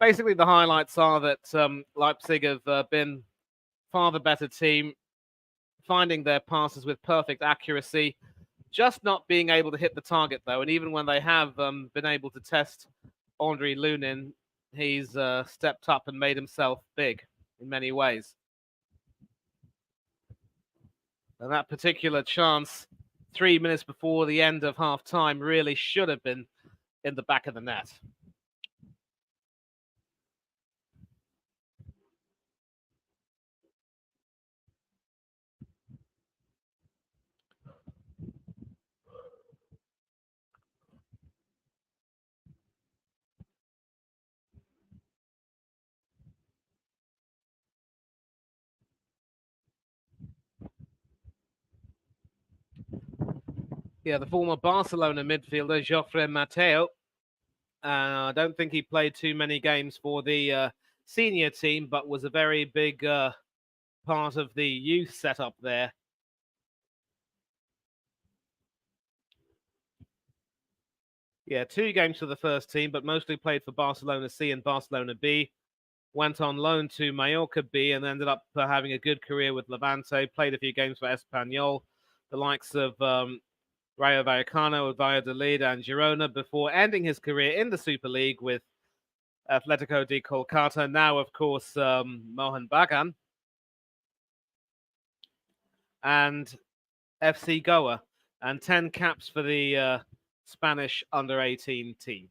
Speaker 1: basically the highlights are that Leipzig have been far the better team, finding their passes with perfect accuracy, just not being able to hit the target, though. And even when they have been able to test Andre Lunin, he's stepped up and made himself big in many ways. And that particular chance, 3 minutes before the end of half time, really should have been in the back of the net. Yeah, the former Barcelona midfielder, Joffre Mateo. I don't think he played too many games for the senior team, but was a very big part of the youth setup there. Yeah, 2 games for the first team, but mostly played for Barcelona C and Barcelona B. Went on loan to Mallorca B and ended up having a good career with Levante. Played a few games for Espanyol, the likes of Rayo Vallecano, Valladolid, and Girona before ending his career in the Super League with Atletico de Kolkata. Now, of course, Mohan Bagan and FC Goa, and 10 caps for the Spanish under-18 team.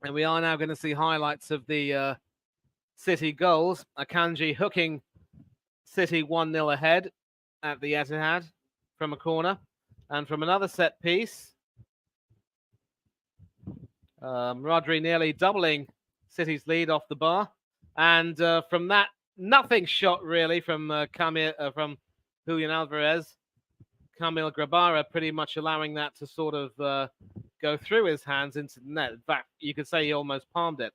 Speaker 1: And we are now going to see highlights of the City goals. Akanji hooking City 1-0 ahead at the Etihad from a corner. And from another set piece, Rodri nearly doubling City's lead off the bar. And from that, nothing shot really from from Julian Alvarez. Kamil Grabara pretty much allowing that to sort of go through his hands into the net. In fact, you could say he almost palmed it.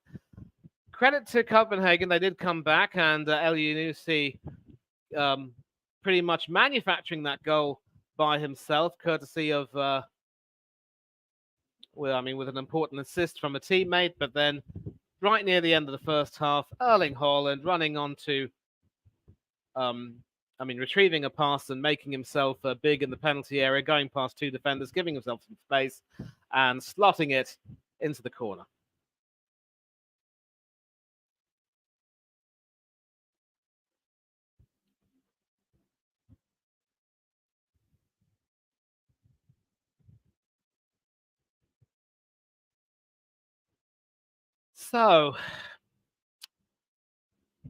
Speaker 1: Credit to Copenhagen, they did come back, and El Yunusi pretty much manufacturing that goal by himself, courtesy of, with an important assist from a teammate, but then right near the end of the first half, Erling Haaland running onto retrieving a pass and making himself big in the penalty area, going past 2 defenders, giving himself some space, and slotting it into the corner. So,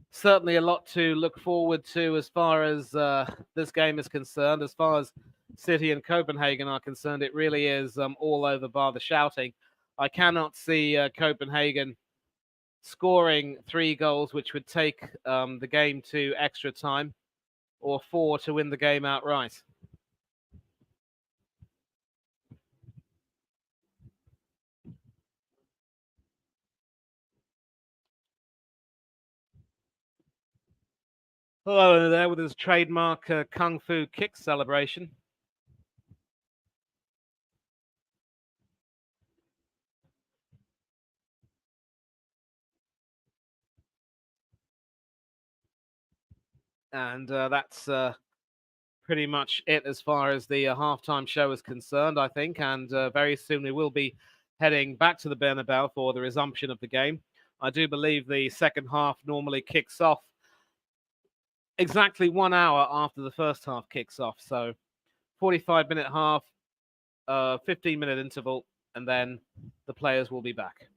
Speaker 1: certainly a lot to look forward to as far as this game is concerned. As far as City and Copenhagen are concerned, it really is all over bar the shouting. I cannot see Copenhagen scoring 3 goals, which would take the game to extra time, or 4 to win the game outright. Hello there with his trademark Kung Fu kick celebration. And that's pretty much it as far as the halftime show is concerned, I think. And very soon we will be heading back to the Bernabeu for the resumption of the game. I do believe the second half normally kicks off exactly 1 hour after the first half kicks off. So 45-minute half, 15-minute interval, and then the players will be back.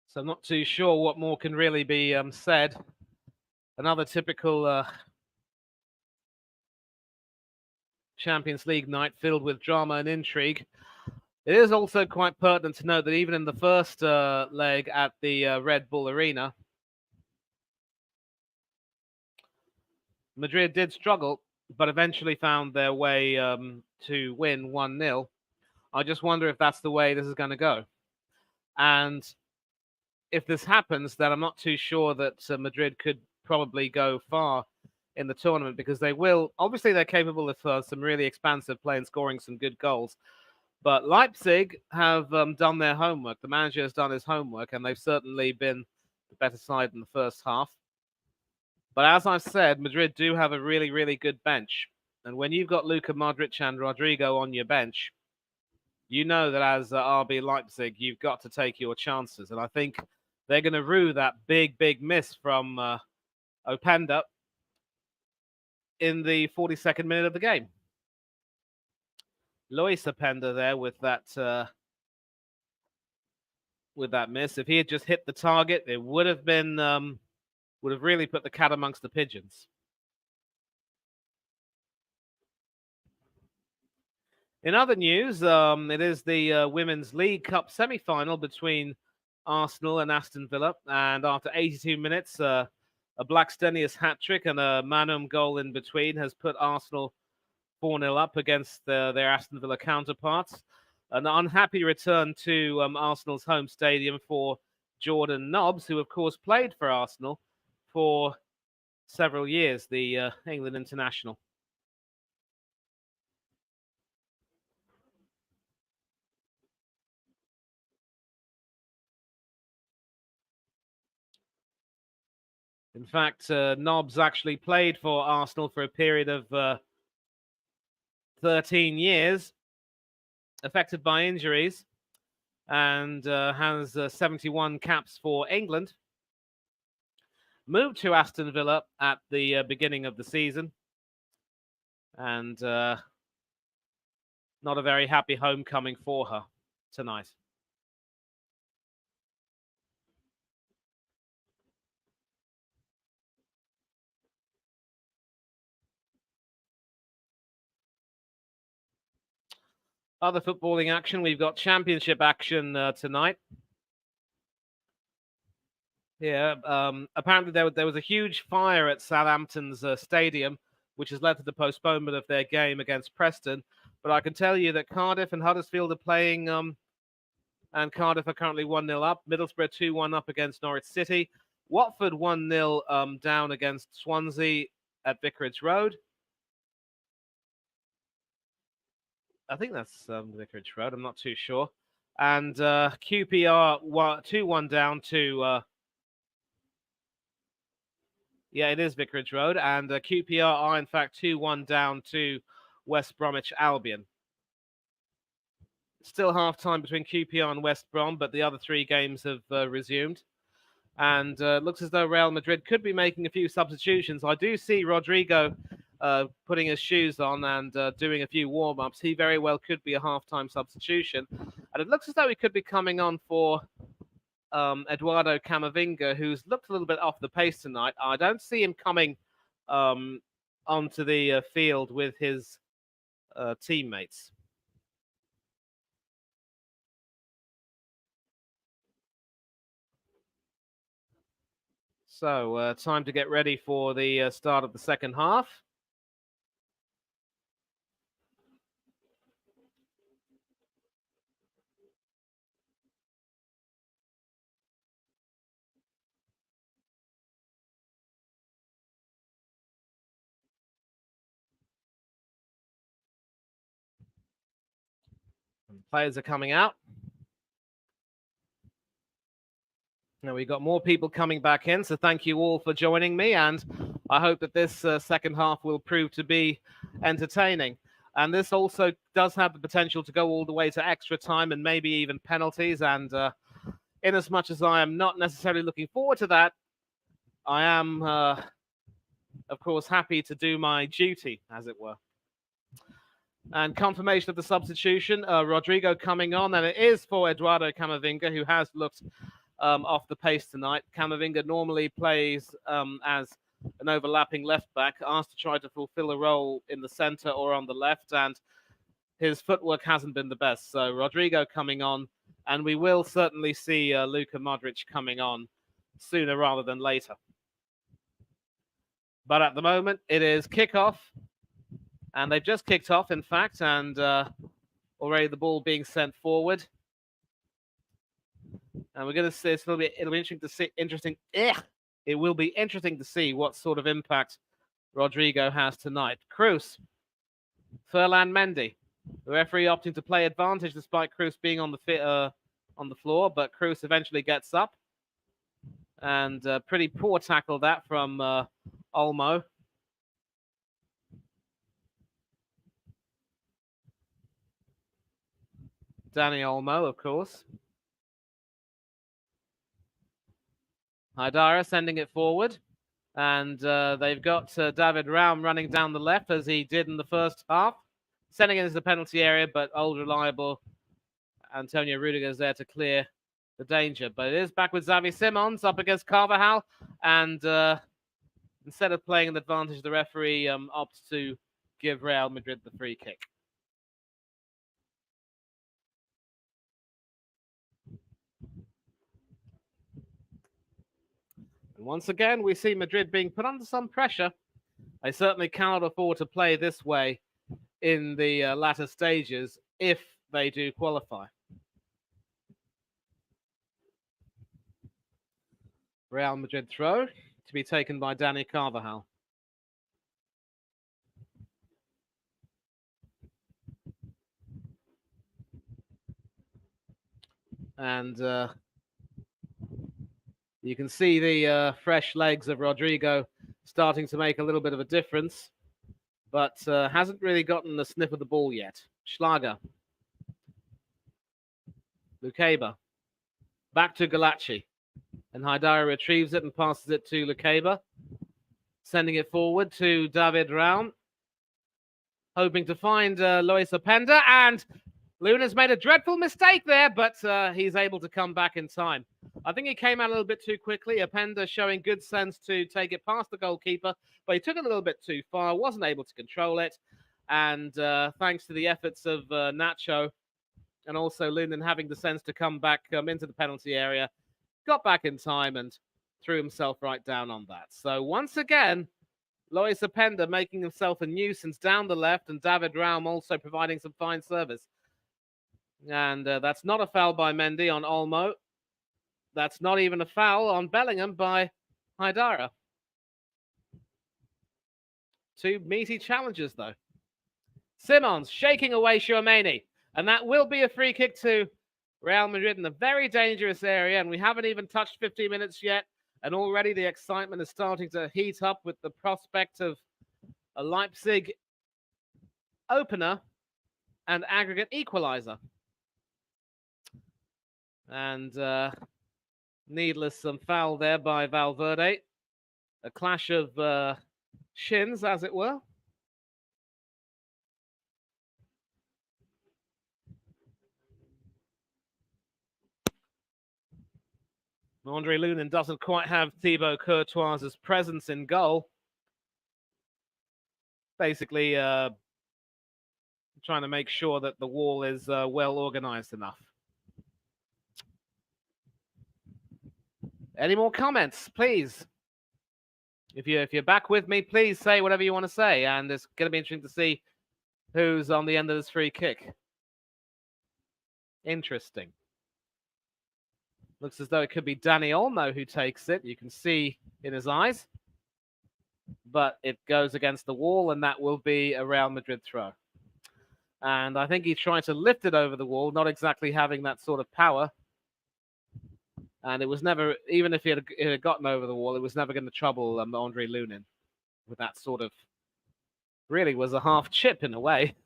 Speaker 1: So I'm not too sure what more can really be said. Another typical Champions League night filled with drama and intrigue. It is also quite pertinent to note that even in the first leg at the Red Bull Arena, Madrid did struggle, but eventually found their way to win 1-0. I just wonder if that's the way this is going to go. And if this happens, then I'm not too sure that Madrid could probably go far in the tournament, because they will. Obviously, they're capable of some really expansive play and scoring some good goals. But Leipzig have done their homework. The manager has done his homework, and they've certainly been the better side in the first half. But as I've said, Madrid do have a really, really good bench. And when you've got Luka Modric and Rodrigo on your bench, you know that as RB Leipzig, you've got to take your chances. And I think they're going to rue that big, big miss from Openda in the 42nd minute of the game. Lois Openda there with that miss. If he had just hit the target, it would have been would have really put the cat amongst the pigeons. In other news, it is the Women's League Cup semi-final between Arsenal and Aston Villa, and after 82 minutes, a Blackstenius hat-trick and a Manum goal in between has put Arsenal 4-0 up against their Aston Villa counterparts. An unhappy return to Arsenal's home stadium for Jordan Nobbs, who of course played for Arsenal for several years, the England international. In fact, Nobbs actually played for Arsenal for a period of 13 years, affected by injuries, and has 71 caps for England. Moved to Aston Villa at the beginning of the season, and not a very happy homecoming for her tonight. Other footballing action, we've got championship action tonight. Yeah, apparently there was a huge fire at Southampton's stadium, which has led to the postponement of their game against Preston. But I can tell you that Cardiff and Huddersfield are playing, and Cardiff are currently 1-0 up. Middlesbrough 2-1 up against Norwich City. Watford 1-0 down against Swansea at Vicarage Road. I think that's Vicarage Road. I'm not too sure. And QPR 2-1 down to... yeah, it is Vicarage Road. And QPR are, in fact, 2-1 down to West Bromwich Albion. Still half-time between QPR and West Brom, but the other three games have resumed. And looks as though Real Madrid could be making a few substitutions. I do see Rodrigo putting his shoes on and doing a few warm-ups. He very well could be a half-time substitution. And it looks as though he could be coming on for Eduardo Camavinga, who's looked a little bit off the pace tonight. I don't see him coming onto the field with his teammates. So, time to get ready for the start of the second half. Players are coming out. Now we've got more people coming back in, so thank you all for joining me, and I hope that this second half will prove to be entertaining. And this also does have the potential to go all the way to extra time and maybe even penalties. And in as much as I am not necessarily looking forward to that, I am, of course, happy to do my duty, as it were. And confirmation of the substitution, Rodrigo coming on, and it is for Eduardo Camavinga, who has looked off the pace tonight. Camavinga normally plays as an overlapping left back, asked to try to fulfill a role in the centre or on the left, and his footwork hasn't been the best. So Rodrigo coming on, and we will certainly see Luka Modric coming on sooner rather than later. But at the moment, it is kickoff, and they've just kicked off, in fact, and already the ball being sent forward. And we're going to see it'll be interesting to see. It will be interesting to see what sort of impact Rodrigo has tonight. Cruz, Ferland Mendy, the referee opting to play advantage despite Cruz being on the floor, but Cruz eventually gets up, and pretty poor tackle that from Olmo. Danny Olmo, of course. Haidara sending it forward. And they've got David Raum running down the left as he did in the first half. Sending it into the penalty area, but old reliable Antonio Rudiger is there to clear the danger. But it is back with Xavi Simons up against Carvajal, and instead of playing an advantage, the referee opts to give Real Madrid the free kick. And once again, we see Madrid being put under some pressure. They certainly cannot afford to play this way in the latter stages if they do qualify. Real Madrid throw to be taken by Dani Carvajal. And you can see the fresh legs of Rodrigo starting to make a little bit of a difference, but hasn't really gotten the sniff of the ball yet. Schlager. Lukeba. Back to Galacci. And Haidara retrieves it and passes it to Lukeba. Sending it forward to David Raum. Hoping to find Lois Openda. And Luna's made a dreadful mistake there, but he's able to come back in time. I think he came out a little bit too quickly. Openda showing good sense to take it past the goalkeeper, but he took it a little bit too far, wasn't able to control it. And thanks to the efforts of Nacho and also Lunan having the sense to come back into the penalty area, got back in time and threw himself right down on that. So once again, Lois Openda making himself a nuisance down the left, and David Raum also providing some fine service. And that's not a foul by Mendy on Olmo. That's not even a foul on Bellingham by Haidara. Two meaty challenges, though. Simons shaking away Tchouaméni. And that will be a free kick to Real Madrid in a very dangerous area. And we haven't even touched 15 minutes yet. And already the excitement is starting to heat up with the prospect of a Leipzig opener and aggregate equalizer. And needless foul there by Valverde. A clash of shins, as it were. Andre Lunin doesn't quite have Thibaut Courtois' presence in goal. Basically trying to make sure that the wall is well organized enough. Any more comments, please? If you're back with me, please say whatever you want to say. And it's going to be interesting to see who's on the end of this free kick. Interesting. Looks as though it could be Dani Olmo who takes it. You can see in his eyes. But it goes against the wall, and that will be a Real Madrid throw. And I think he's trying to lift it over the wall, not exactly having that sort of power. And it was never, even if it had gotten over the wall, it was never going to trouble Andre Lunin with that sort of, really was a half chip in a way.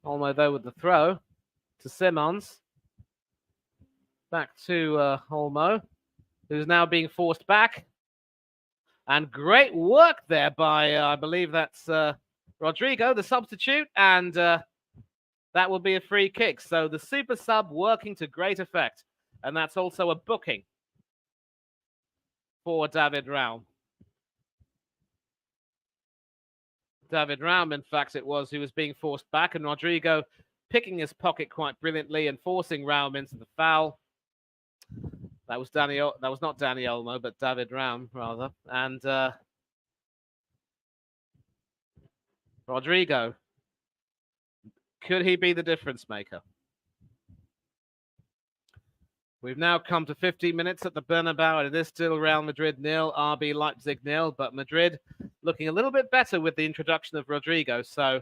Speaker 1: Olmo, though, with the throw to Simons. Back to Olmo, who's now being forced back. And great work there by, I believe that's Rodrigo, the substitute. And that will be a free kick. So the super sub working to great effect. And that's also a booking for David Raum. David Raum, in fact, it was who was being forced back. And Rodrigo picking his pocket quite brilliantly and forcing Raum into the foul. That was not Dani Olmo, but David Raum, rather. And Rodrigo. Could he be the difference maker? We've now come to 15 minutes at the Bernabeu, and it is still Real Madrid 0, RB Leipzig 0, but Madrid looking a little bit better with the introduction of Rodrigo. So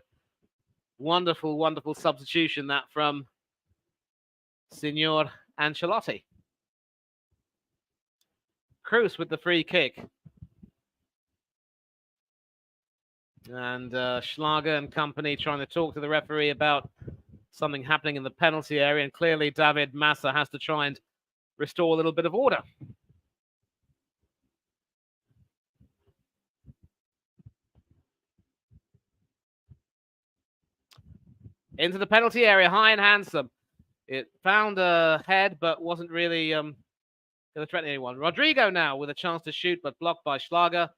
Speaker 1: wonderful, wonderful substitution that from Signor Ancelotti. Cruz with the free kick. And Schlager and company trying to talk to the referee about something happening in the penalty area. And clearly David Massa has to try and restore a little bit of order. Into the penalty area, high and handsome. It found a head, but wasn't really going to threaten anyone. Rodrigo now with a chance to shoot, but blocked by Schlager.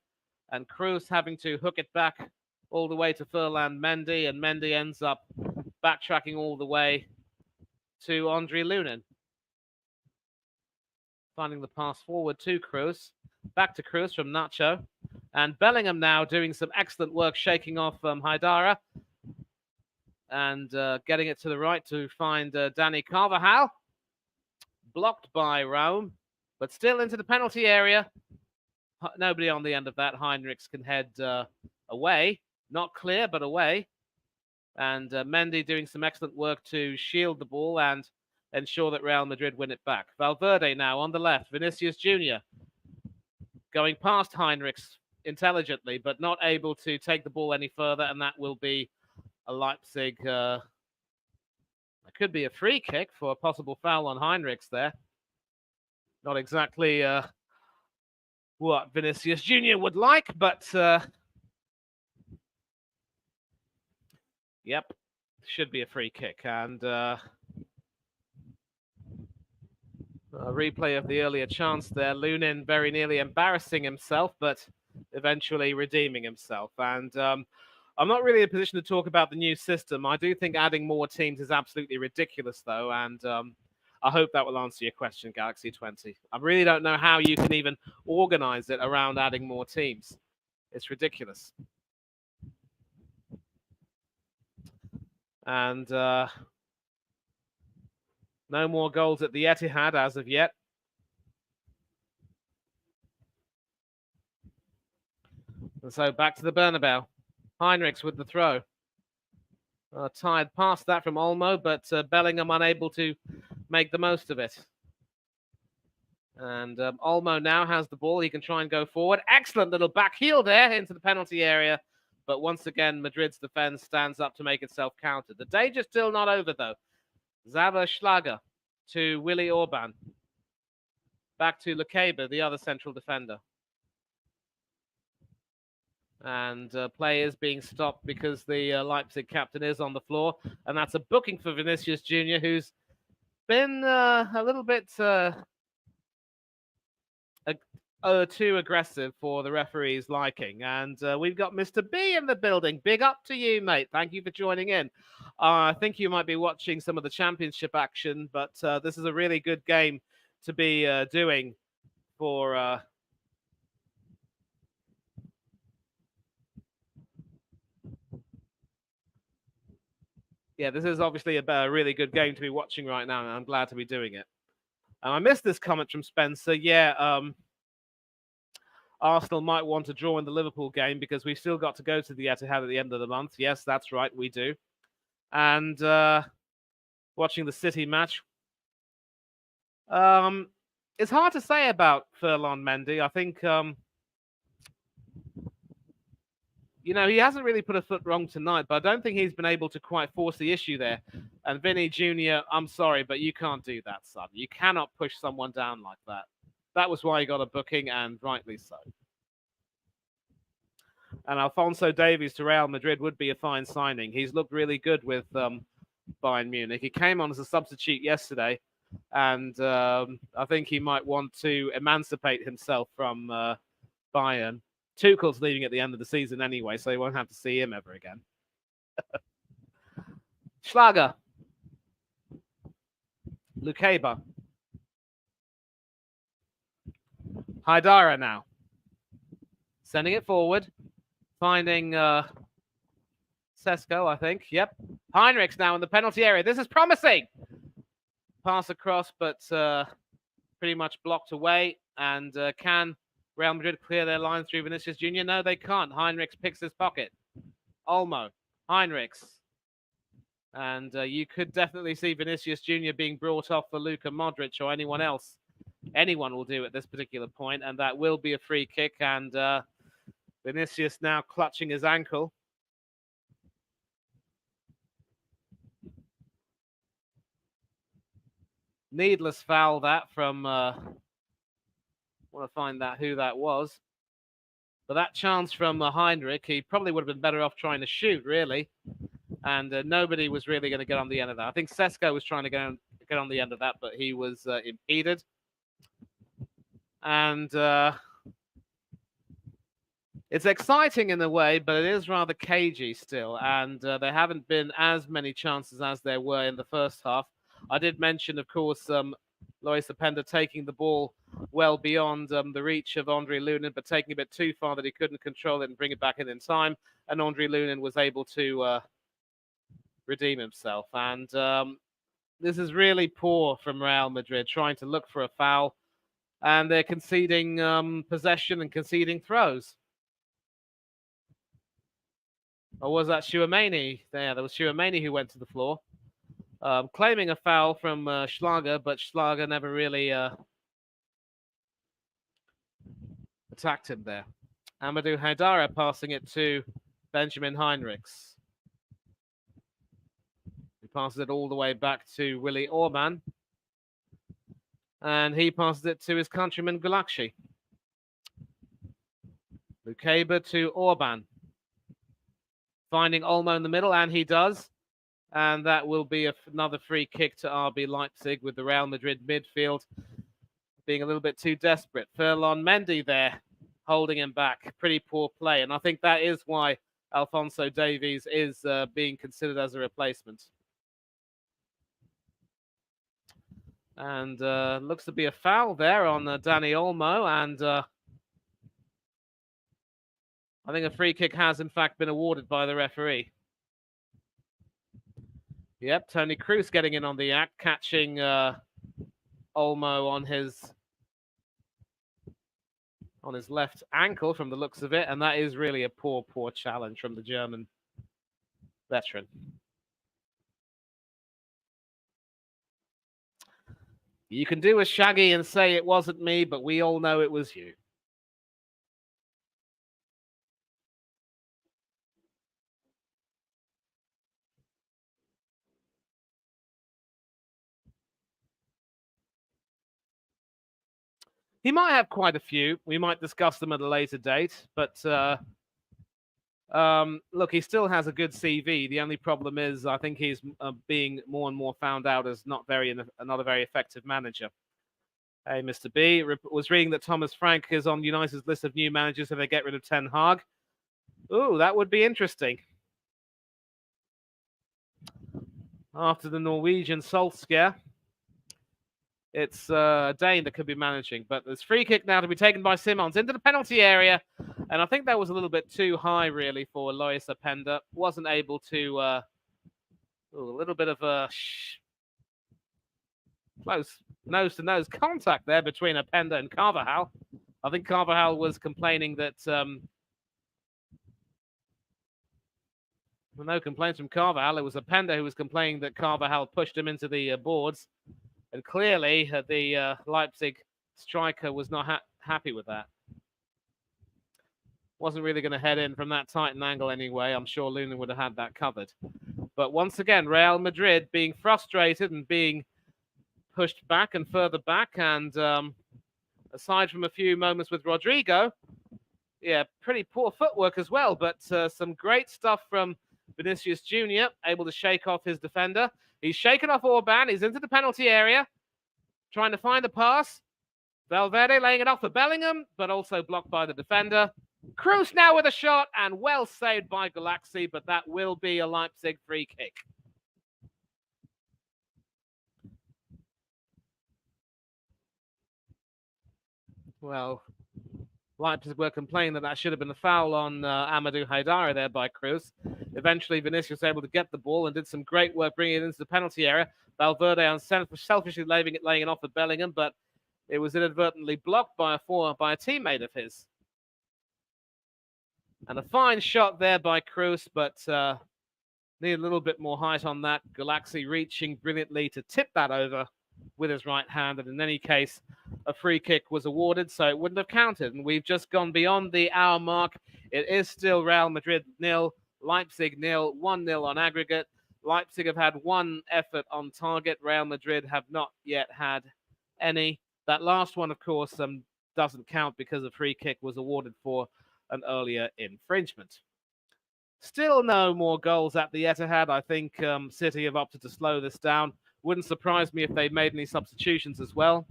Speaker 1: And Cruz having to hook it back all the way to Furlan Mendy. And Mendy ends up backtracking all the way to Andre Lunin. Finding the pass forward to Cruz. Back to Cruz from Nacho. And Bellingham now doing some excellent work shaking off Haidara. And getting it to the right to find Danny Carvajal. Blocked by Rome, but still into the penalty area. Nobody on the end of that. Heinrichs can head away. Not clear, but away. And Mendy doing some excellent work to shield the ball and ensure that Real Madrid win it back. Valverde now on the left. Vinicius Jr. going past Heinrichs intelligently, but not able to take the ball any further. And that will be a Leipzig. It could be a free kick for a possible foul on Heinrichs there. Not exactly what Vinicius Jr. would like, but yep, should be a free kick. And a replay of the earlier chance there. Lunin very nearly embarrassing himself, but eventually redeeming himself. And I'm not really in a position to talk about the new system. I do think adding more teams is absolutely ridiculous, though. And I hope that will answer your question, Galaxy 20. I really don't know how you can even organize it around adding more teams. It's ridiculous. And no more goals at the Etihad as of yet. And so back to the Bernabeu. Heinrichs with the throw. Tired past that from Olmo, but Bellingham unable to make the most of it. And Olmo now has the ball. He can try and go forward. Excellent little back heel there into the penalty area. But once again, Madrid's defense stands up to make itself counted. The danger's still not over, though. Xavi Schlager to Willy Orban. Back to Lekeba, the other central defender. And play is being stopped because the Leipzig captain is on the floor. And that's a booking for Vinicius Jr., who's been a little bit too aggressive for the referee's liking. And we've got Mr. B in the building. Big up to you, mate. Thank you for joining in. I think you might be watching some of the championship action, but this is a really good game to be doing for... Yeah, this is obviously a really good game to be watching right now, and I'm glad to be doing it. I missed this comment from Spencer. Yeah, Arsenal might want to draw in the Liverpool game because we've still got to go to the Etihad at the end of the month. Yes, that's right, we do. And watching the City match. It's hard to say about Furlan Mendy. I think... you know, he hasn't really put a foot wrong tonight, but I don't think he's been able to quite force the issue there. And Vini Jr., I'm sorry, but you can't do that, son. You cannot push someone down like that. That was why he got a booking, and rightly so. And Alphonso Davies to Real Madrid would be a fine signing. He's looked really good with Bayern Munich. He came on as a substitute yesterday, and I think he might want to emancipate himself from Bayern. Tuchel's leaving at the end of the season anyway, so you won't have to see him ever again. Schlager. Lekeba. Haidara now. Sending it forward. Finding Sesko, I think. Yep. Heinrichs now in the penalty area. This is promising. Pass across, but pretty much blocked away. And can Real Madrid clear their line through Vinicius Jr.? No, they can't. Heinrichs picks his pocket. Olmo. Heinrichs. And you could definitely see Vinicius Jr. being brought off for Luka Modric or anyone else. Anyone will do at this particular point, and that will be a free kick. And Vinicius now clutching his ankle. Needless foul that from... want to find out who that was. But that chance from Heinrich, he probably would have been better off trying to shoot, really. and nobody was really going to get on the end of that. I think Sesko was trying to get on the end of that, but he was impeded. And it's exciting in a way, but it is rather cagey still, and there haven't been as many chances as there were in the first half. I did mention, of course, Loris Openda taking the ball well beyond the reach of Andre Lunin, but taking a bit too far that he couldn't control it and bring it back in time. And Andre Lunin was able to redeem himself. And this is really poor from Real Madrid, trying to look for a foul, and they're conceding possession and conceding throws. Or was that Chouameni? There was Chouameni who went to the floor, claiming a foul from Schlager, but Schlager never really attacked him there. Amadou Haidara passing it to Benjamin Heinrichs. He passes it all the way back to Willy Orban. And he passes it to his countryman Gulaxi. Lukeba to Orban. Finding Olmo in the middle, and he does. And that will be another free kick to RB Leipzig, with the Real Madrid midfield being a little bit too desperate. Ferland Mendy there, holding him back. Pretty poor play. And I think that is why Alphonso Davies is being considered as a replacement. And looks to be a foul there on Dani Olmo. And I think a free kick has, in fact, been awarded by the referee. Yep, Toni Kroos getting in on the act, catching Olmo on his left ankle from the looks of it. And that is really a poor challenge from the German veteran. You can do a Shaggy and say it wasn't me, but we all know it was you. He might have quite a few. We might discuss them at a later date. But look, he still has a good CV. The only problem is I think he's being more and more found out as not a very effective manager. Hey, Mr. B, was reading that Thomas Frank is on United's list of new managers if they get rid of Ten Hag. Ooh, that would be interesting. After the Norwegian Solskjaer, it's Dane that could be managing. But there's free kick now to be taken by Simons into the penalty area. And I think that was a little bit too high, really, for Loris Openda. Wasn't able to... a little bit of a close nose-to-nose contact there between Openda and Carvajal. I think Carvajal was complaining that... no complaints from Carvajal. It was Openda who was complaining that Carvajal pushed him into the boards. And clearly, the Leipzig striker was not happy with that. Wasn't really going to head in from that tight an angle anyway. I'm sure Lunin would have had that covered. But once again, Real Madrid being frustrated and being pushed back and further back. And aside from a few moments with Rodrigo, yeah, pretty poor footwork as well. But some great stuff from Vinicius Jr., able to shake off his defender. He's shaken off Orban. He's into the penalty area, trying to find a pass. Valverde laying it off for Bellingham, but also blocked by the defender. Kroos now with a shot, and well saved by Gulaxi, but that will be a Leipzig free kick. Well, Leipzig were complaining that should have been a foul on Amadou Haidara there by Kroos. Eventually, Vinicius was able to get the ball and did some great work bringing it into the penalty area. Valverde selfishly laying it off for Bellingham, but it was inadvertently blocked by a teammate of his. And a fine shot there by Kroos, but need a little bit more height on that. Gulaxi reaching brilliantly to tip that over with his right hand. And in any case, a free kick was awarded, so it wouldn't have counted. And we've just gone beyond the hour mark. It is still Real Madrid 0, Leipzig 0, 1-0 on aggregate. Leipzig have had one effort on target. Real Madrid have not yet had any. That last one, of course, doesn't count because a free kick was awarded for an earlier infringement. Still no more goals at the Etihad. I think City have opted to slow this down. Wouldn't surprise me if they made any substitutions as well.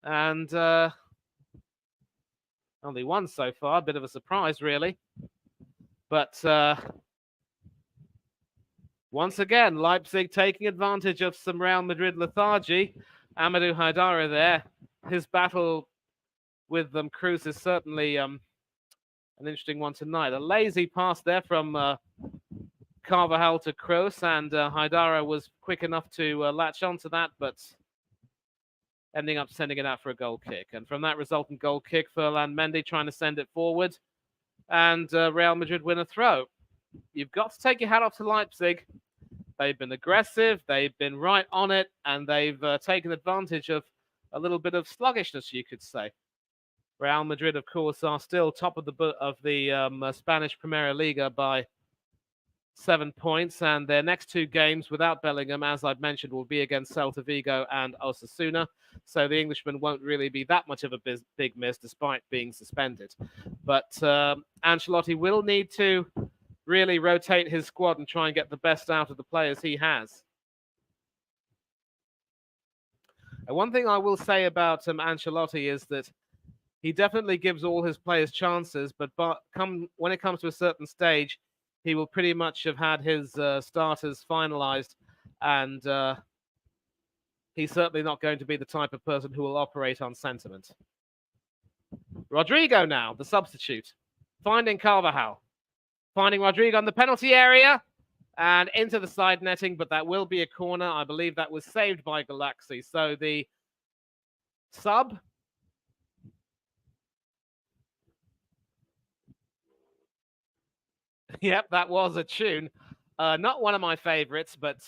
Speaker 1: And only one so far. A bit of a surprise, really. But once again, Leipzig taking advantage of some Real Madrid lethargy. Amadou Haidara there. His battle with Cruz is certainly an interesting one tonight. A lazy pass there from Carvajal to Kroos, and Haidara was quick enough to latch onto that, but ending up sending it out for a goal kick. And from that resultant goal kick, Ferland Mendy trying to send it forward, and Real Madrid win a throw. You've got to take your hat off to Leipzig. They've been aggressive, they've been right on it, and they've taken advantage of a little bit of sluggishness, you could say. Real Madrid, of course, are still top of the Spanish Primera Liga by 7 points, and their next two games without Bellingham, as I've mentioned, will be against Celta Vigo and Osasuna. So the Englishman won't really be that much of a big miss, despite being suspended. But Ancelotti will need to really rotate his squad and try and get the best out of the players he has. And one thing I will say about Ancelotti is that he definitely gives all his players chances, but when it comes to a certain stage, he will pretty much have had his starters finalized, and he's certainly not going to be the type of person who will operate on sentiment. Rodrigo now, the substitute, finding Carvajal. Finding Rodrigo in the penalty area and into the side netting, but that will be a corner. I believe that was saved by Galaxy. So the sub. Yep, that was a tune. Not one of my favorites, but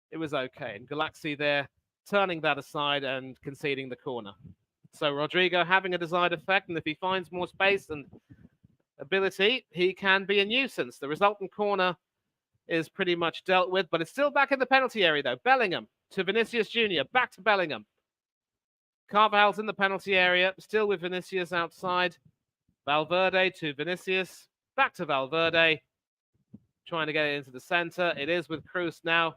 Speaker 1: it was okay. And Galaxy there turning that aside and conceding the corner. So Rodrigo having a desired effect, and if he finds more space and ability, he can be a nuisance. The resultant corner is pretty much dealt with, but it's still back in the penalty area, though. Bellingham to Vinicius Jr., back to Bellingham. Carvajal's in the penalty area, still with Vinicius outside. Valverde to Vinicius, back to Valverde, trying to get it into the center. It is with Kroos now,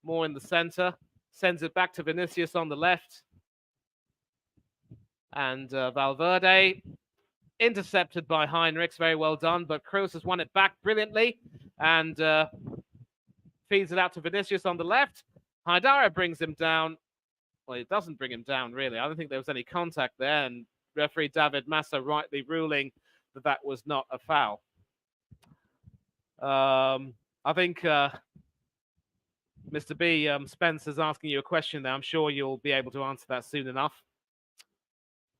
Speaker 1: more in the center. Sends it back to Vinicius on the left. And Valverde intercepted by Heinrichs, very well done, but Kroos has won it back brilliantly and feeds it out to Vinicius on the left. Haidara brings him down. Well, it doesn't bring him down, really. I don't think there was any contact there, and referee David Massa rightly ruling that that was not a foul. I think Mr. B, Spencer's asking you a question there. I'm sure you'll be able to answer that soon enough.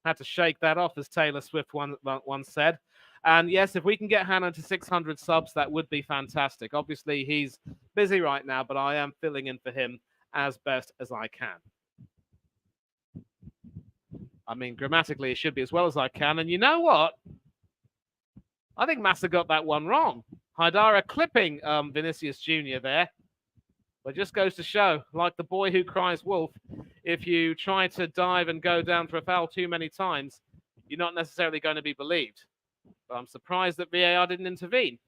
Speaker 1: Had to shake that off, as Taylor Swift once said. And yes, if we can get Hannah to 600 subs, that would be fantastic. Obviously, he's busy right now, but I am filling in for him as best as I can. I mean, grammatically, it should be as well as I can. And you know what? I think Massa got that one wrong. Haidara clipping Vinicius Jr. there. But it just goes to show, like the boy who cries wolf, if you try to dive and go down for a foul too many times, you're not necessarily going to be believed. But I'm surprised that VAR didn't intervene.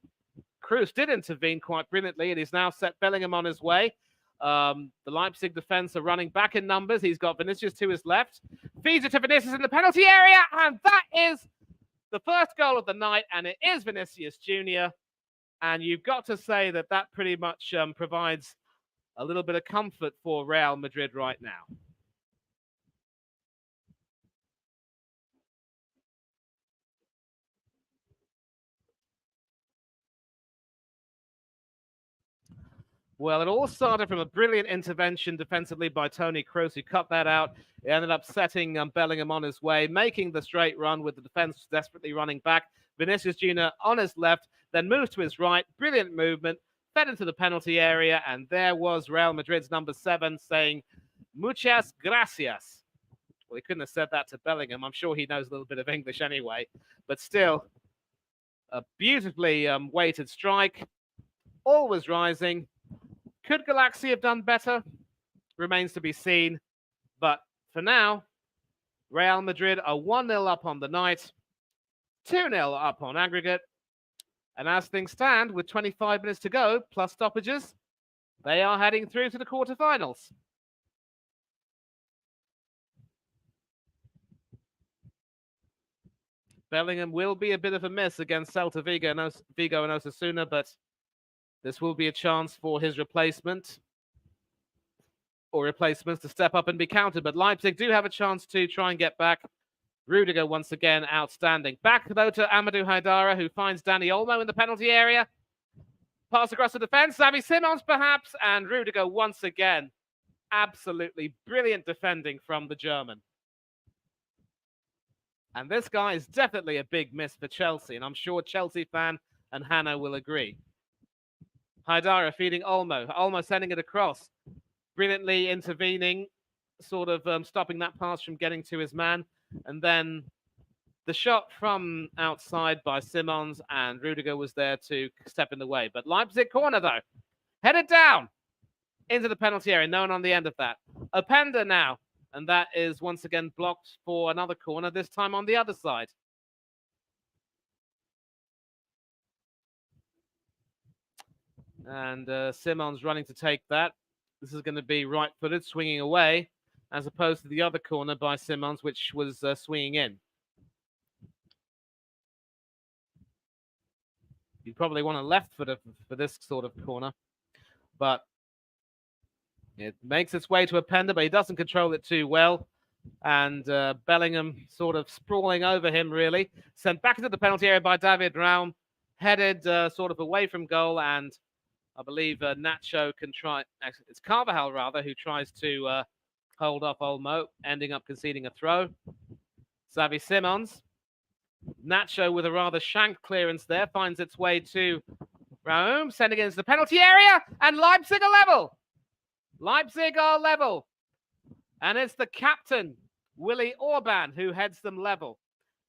Speaker 1: Kroos did intervene quite brilliantly, and he's now set Bellingham on his way. The Leipzig defense are running back in numbers. He's got Vinicius to his left. Feeds it to Vinicius in the penalty area, and that is the first goal of the night, and it is Vinicius Jr. And you've got to say that that pretty much provides a little bit of comfort for Real Madrid right now. Well, it all started from a brilliant intervention defensively by Toni Kroos, who cut that out. It ended up setting Bellingham on his way, making the straight run with the defense desperately running back. Vinicius Jr. on his left, then moves to his right. Brilliant movement, fed into the penalty area, and there was Real Madrid's number 7 saying, "Muchas gracias." Well, he couldn't have said that to Bellingham. I'm sure he knows a little bit of English anyway. But still, a beautifully weighted strike. Always rising. Could Galaxy have done better? Remains to be seen. But for now, Real Madrid are 1-0 up on the night, 2-0 up on aggregate. And as things stand, with 25 minutes to go, plus stoppages, they are heading through to the quarterfinals. Bellingham will be a bit of a miss against Celta Vigo and Osasuna, but this will be a chance for his replacement or replacements to step up and be counted. But Leipzig do have a chance to try and get back. Rudiger once again outstanding. Back though to Amadou Haidara, who finds Dani Olmo in the penalty area. Pass across the defence. Xavi Simons perhaps, and Rudiger once again. Absolutely brilliant defending from the German. And this guy is definitely a big miss for Chelsea, and I'm sure Chelsea fan and Hanno will agree. Haidara feeding Olmo. Olmo sending it across. Brilliantly intervening, sort of stopping that pass from getting to his man. And then the shot from outside by Simons, and Rudiger was there to step in the way. But Leipzig corner, though. Headed down into the penalty area. No one on the end of that. Openda now. And that is once again blocked for another corner, this time on the other side. And Simons running to take that. This is going to be right-footed, swinging away, as opposed to the other corner by Simons, which was swinging in. You'd probably want a left footer for this sort of corner, but it makes its way to Openda, but he doesn't control it too well. And Bellingham sort of sprawling over him, really. Sent back into the penalty area by David Raum, headed sort of away from goal, and I believe Nacho can try. Actually, it's Carvajal, rather, who tries to hold off Olmo, ending up conceding a throw. Xavi Simons. Nacho with a rather shanked clearance there, finds its way to Raum, sending it into the penalty area, and Leipzig are level. Leipzig are level. And it's the captain, Willi Orban, who heads them level.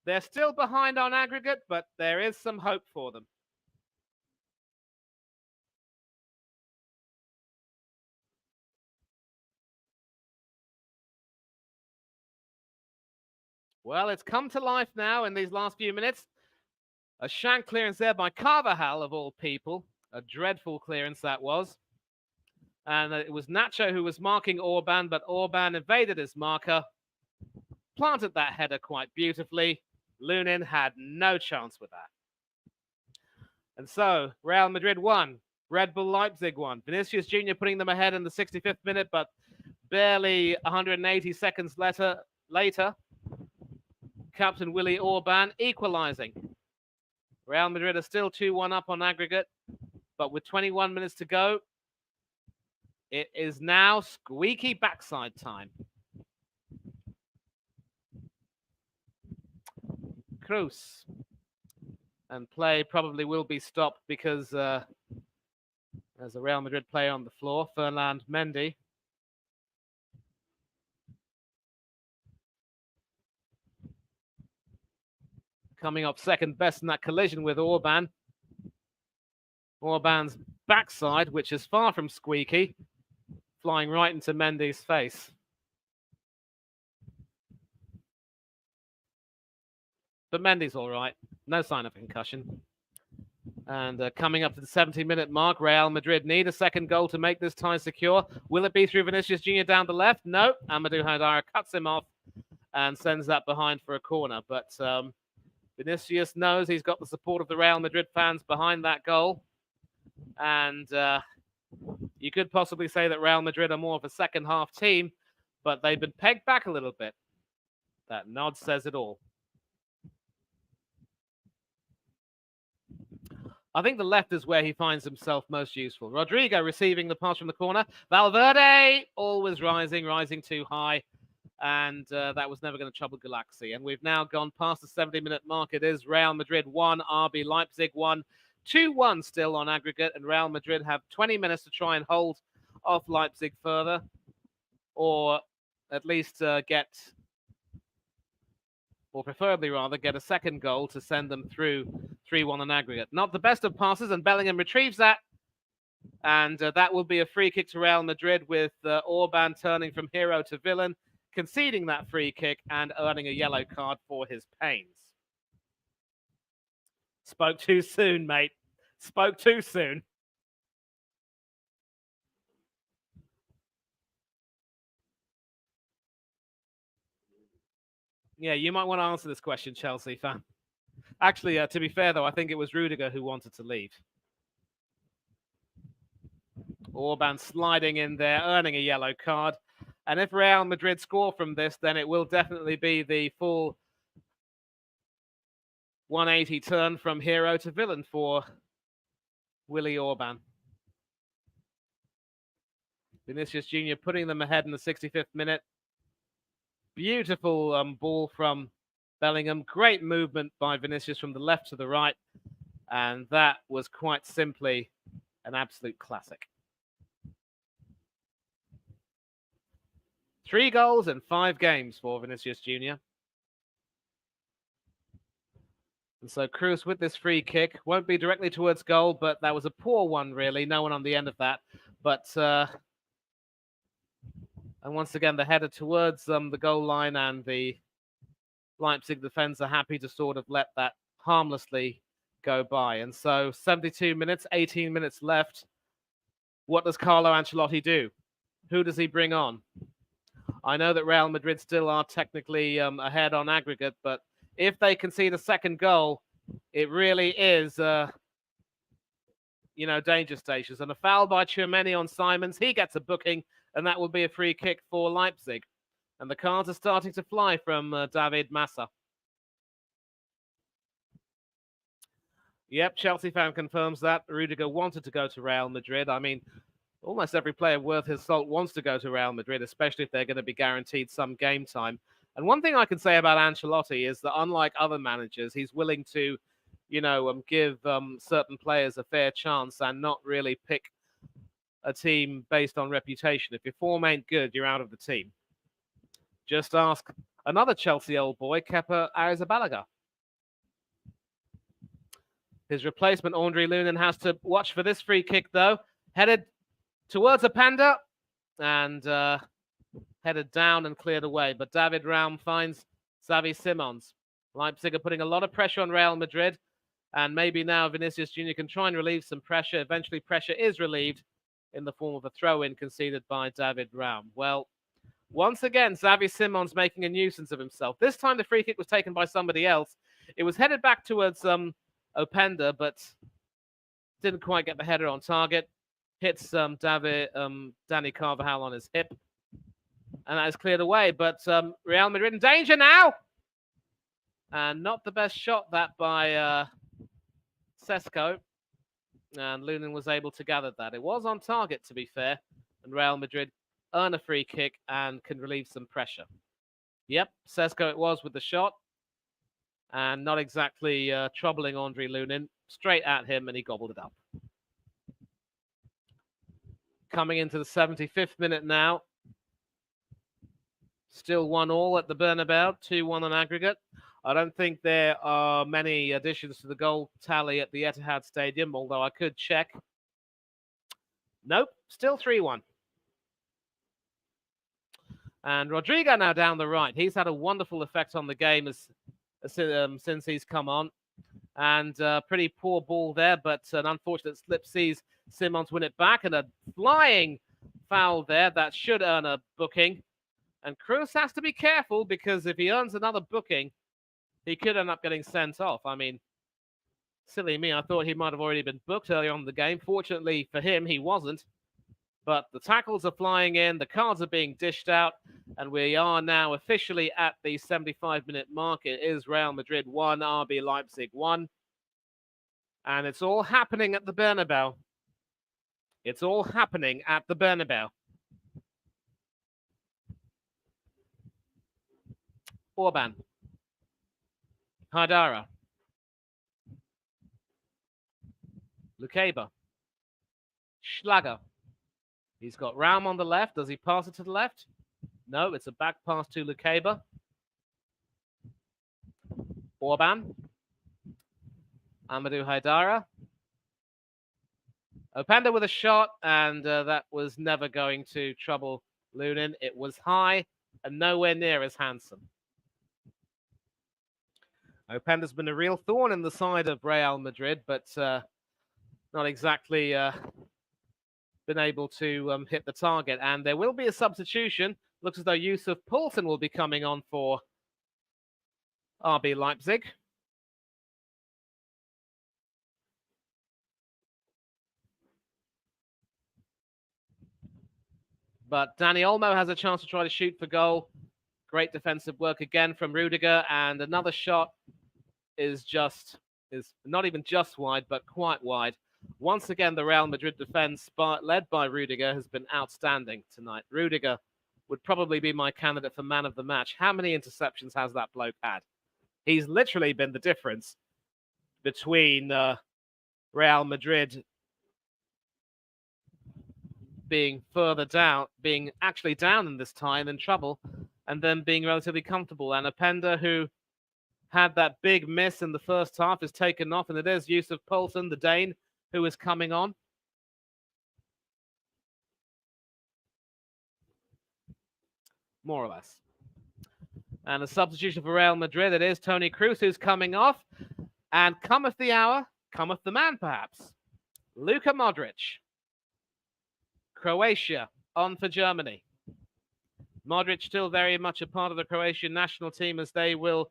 Speaker 1: They're still behind on aggregate, but there is some hope for them. Well, it's come to life now in these last few minutes. A shank clearance there by Carvajal, of all people. A dreadful clearance that was. And it was Nacho who was marking Orban, but Orban evaded his marker. Planted that header quite beautifully. Lunin had no chance with that. And so, Real Madrid won. Red Bull Leipzig won. Vinicius Jr. putting them ahead in the 65th minute, but barely 180 seconds later, Captain Willi Orban equalizing. Real Madrid are still 2-1 up on aggregate, but with 21 minutes to go, it is now squeaky backside time. Cruz. And play probably will be stopped because there's a Real Madrid player on the floor, Fernand Mendy. Coming up second best in that collision with Orban. Orban's backside, which is far from squeaky, flying right into Mendy's face. But Mendy's all right. No sign of concussion. And coming up to the 70-minute mark, Real Madrid need a second goal to make this tie secure. Will it be through Vinicius Jr. down the left? No. Amadou Haidara cuts him off and sends that behind for a corner. But Vinicius knows he's got the support of the Real Madrid fans behind that goal. And you could possibly say that Real Madrid are more of a second-half team, but they've been pegged back a little bit. That nod says it all. I think the left is where he finds himself most useful. Rodrigo receiving the pass from the corner. Valverde always rising too high. And that was never going to trouble Galaxy. And we've now gone past the 70-minute mark. It is Real Madrid 1, RB Leipzig 1. 2-1 still on aggregate. And Real Madrid have 20 minutes to try and hold off Leipzig further. Or at least or preferably rather, get a second goal to send them through 3-1 on aggregate. Not the best of passes, and Bellingham retrieves that. And that will be a free kick to Real Madrid with Orban turning from hero to villain, conceding that free kick and earning a yellow card for his pains. Spoke too soon, mate. Spoke too soon. Yeah, you might want to answer this question, Chelsea fan. Actually, to be fair, though, I think it was Rudiger who wanted to leave. Orban sliding in there, earning a yellow card. And if Real Madrid score from this, then it will definitely be the full 180 turn from hero to villain for Willy Orban. Vinicius Jr. putting them ahead in the 65th minute. Beautiful ball from Bellingham. Great movement by Vinicius from the left to the right. And that was quite simply an absolute classic. 3 goals in 5 games for Vinicius Jr. And so Cruz with this free kick won't be directly towards goal, but that was a poor one, really. No one on the end of that. But and once again, the header towards the goal line, and the Leipzig defense are happy to sort of let that harmlessly go by. And so 72 minutes, 18 minutes left. What does Carlo Ancelotti do? Who does he bring on? I know that Real Madrid still are technically ahead on aggregate, but if they concede a second goal, it really is, danger stations. And a foul by Tchouameni on Simons. He gets a booking, and that will be a free kick for Leipzig. And the cards are starting to fly from David Massa. Yep, Chelsea fan confirms that. Rudiger wanted to go to Real Madrid. I mean, almost every player worth his salt wants to go to Real Madrid, especially if they're going to be guaranteed some game time. And one thing I can say about Ancelotti is that unlike other managers, he's willing to, give certain players a fair chance and not really pick a team based on reputation. If your form ain't good, you're out of the team. Just ask another Chelsea old boy, Kepa Arrizabalaga. His replacement, Andre Lunin, has to watch for this free kick, though. Headed towards Openda and headed down and cleared away. But David Raum finds Xavi Simons. Leipzig are putting a lot of pressure on Real Madrid. And maybe now Vinicius Jr. can try and relieve some pressure. Eventually, pressure is relieved in the form of a throw-in conceded by David Raum. Well, once again, Xavi Simons making a nuisance of himself. This time the free kick was taken by somebody else. It was headed back towards Openda, but didn't quite get the header on target. Hits Danny Carvajal on his hip. And that is cleared away. But Real Madrid in danger now. And not the best shot, that by Sesko. And Lunin was able to gather that. It was on target, to be fair. And Real Madrid earn a free kick and can relieve some pressure. Yep, Sesko it was with the shot. And not exactly troubling Andre Lunin. Straight at him, and he gobbled it up. Coming into the 75th minute now. Still 1-1 at the Bernabeu, 2-1 on aggregate. I don't think there are many additions to the goal tally at the Etihad Stadium, although I could check. Nope, still 3-1. And Rodrigo now down the right. He's had a wonderful effect on the game since he's come on. And pretty poor ball there, but an unfortunate slip sees Simons win it back. And a flying foul there that should earn a booking. And Cruz has to be careful, because if he earns another booking, he could end up getting sent off. I mean, silly me, I thought he might have already been booked earlier on in the game. Fortunately for him, he wasn't. But the tackles are flying in, the cards are being dished out, and we are now officially at the 75-minute mark. It is Real Madrid 1, RB Leipzig 1. And it's all happening at the Bernabeu. It's all happening at the Bernabeu. Orban. Haidara. Lukeba. Schlager. He's got Raum on the left. Does he pass it to the left? No, it's a back pass to Lukeba. Orban. Amadou Haidara. Openda with a shot, and that was never going to trouble Lunin. It was high and nowhere near as handsome. Openda's been a real thorn in the side of Real Madrid, but not exactly been able to hit the target. And there will be a substitution. Looks as though Yusuf Poulsen will be coming on for RB Leipzig. But Dani Olmo has a chance to try to shoot for goal. Great defensive work again from Rudiger, and another shot is not even just wide, but quite wide. Once again, the Real Madrid defense, led by Rudiger, has been outstanding tonight. Rudiger would probably be my candidate for man of the match. How many interceptions has that bloke had? He's literally been the difference between Real Madrid being further down, being actually down in this time in trouble, and then being relatively comfortable. And Openda, who had that big miss in the first half, is taken off, and it is Yusuf Poulsen, the Dane, who is coming on. More or less. And a substitution for Real Madrid, it is Toni Kroos who's coming off. And cometh the hour, cometh the man perhaps. Luka Modric. Croatia on for Germany. Modric still very much a part of the Croatian national team as they will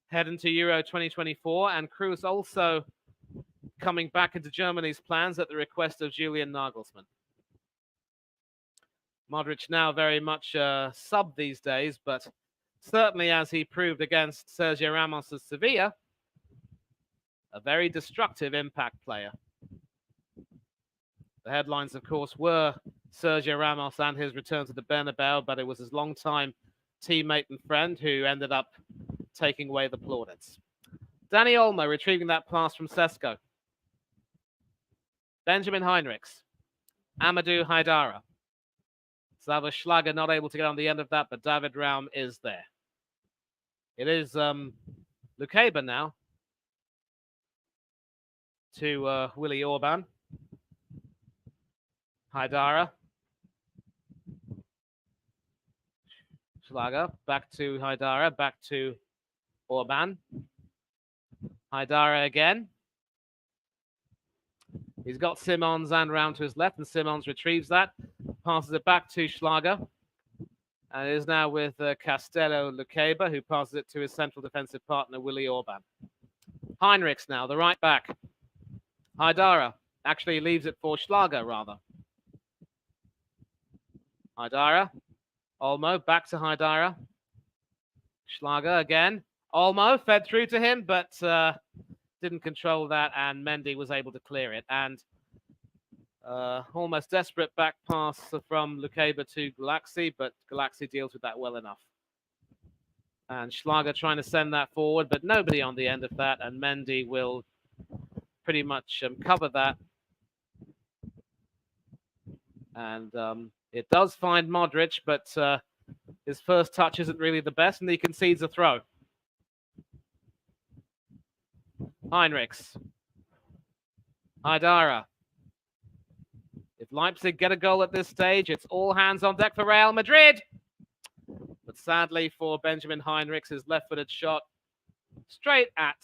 Speaker 1: head into Euro 2024. And Kroos also coming back into Germany's plans at the request of Julian Nagelsmann. Modric now very much sub these days, but certainly as he proved against Sergio Ramos of Sevilla, a very destructive impact player. The headlines, of course, were Sergio Ramos and his return to the Bernabeu, but it was his longtime teammate and friend who ended up taking away the plaudits. Dani Olmo retrieving that pass from Sesko. Benjamin Heinrichs. Amadou Haidara. Sava Schlager not able to get on the end of that, but David Raum is there. It is Lukeba now to Willy Orban. Haidara. Schlager, back to Haidara, back to Orban. Haidara again. He's got Simons and Raum to his left, and Simons retrieves that, passes it back to Schlager, and is now with Castello Lukeba, who passes it to his central defensive partner, Willy Orban. Heinrichs now, the right back. Haidara actually leaves it for Schlager, rather. Haidara. Olmo, back to Haidara. Schlager again. Olmo fed through to him, but didn't control that, and Mendy was able to clear it. And almost desperate back pass from Lukeba to Galaxy, but Galaxy deals with that well enough. And Schlager trying to send that forward, but nobody on the end of that, and Mendy will pretty much cover that. And it does find Modric, but his first touch isn't really the best, and he concedes a throw. Heinrichs. Haidara. If Leipzig get a goal at this stage, it's all hands on deck for Real Madrid. But sadly for Benjamin Heinrichs, his left-footed shot straight at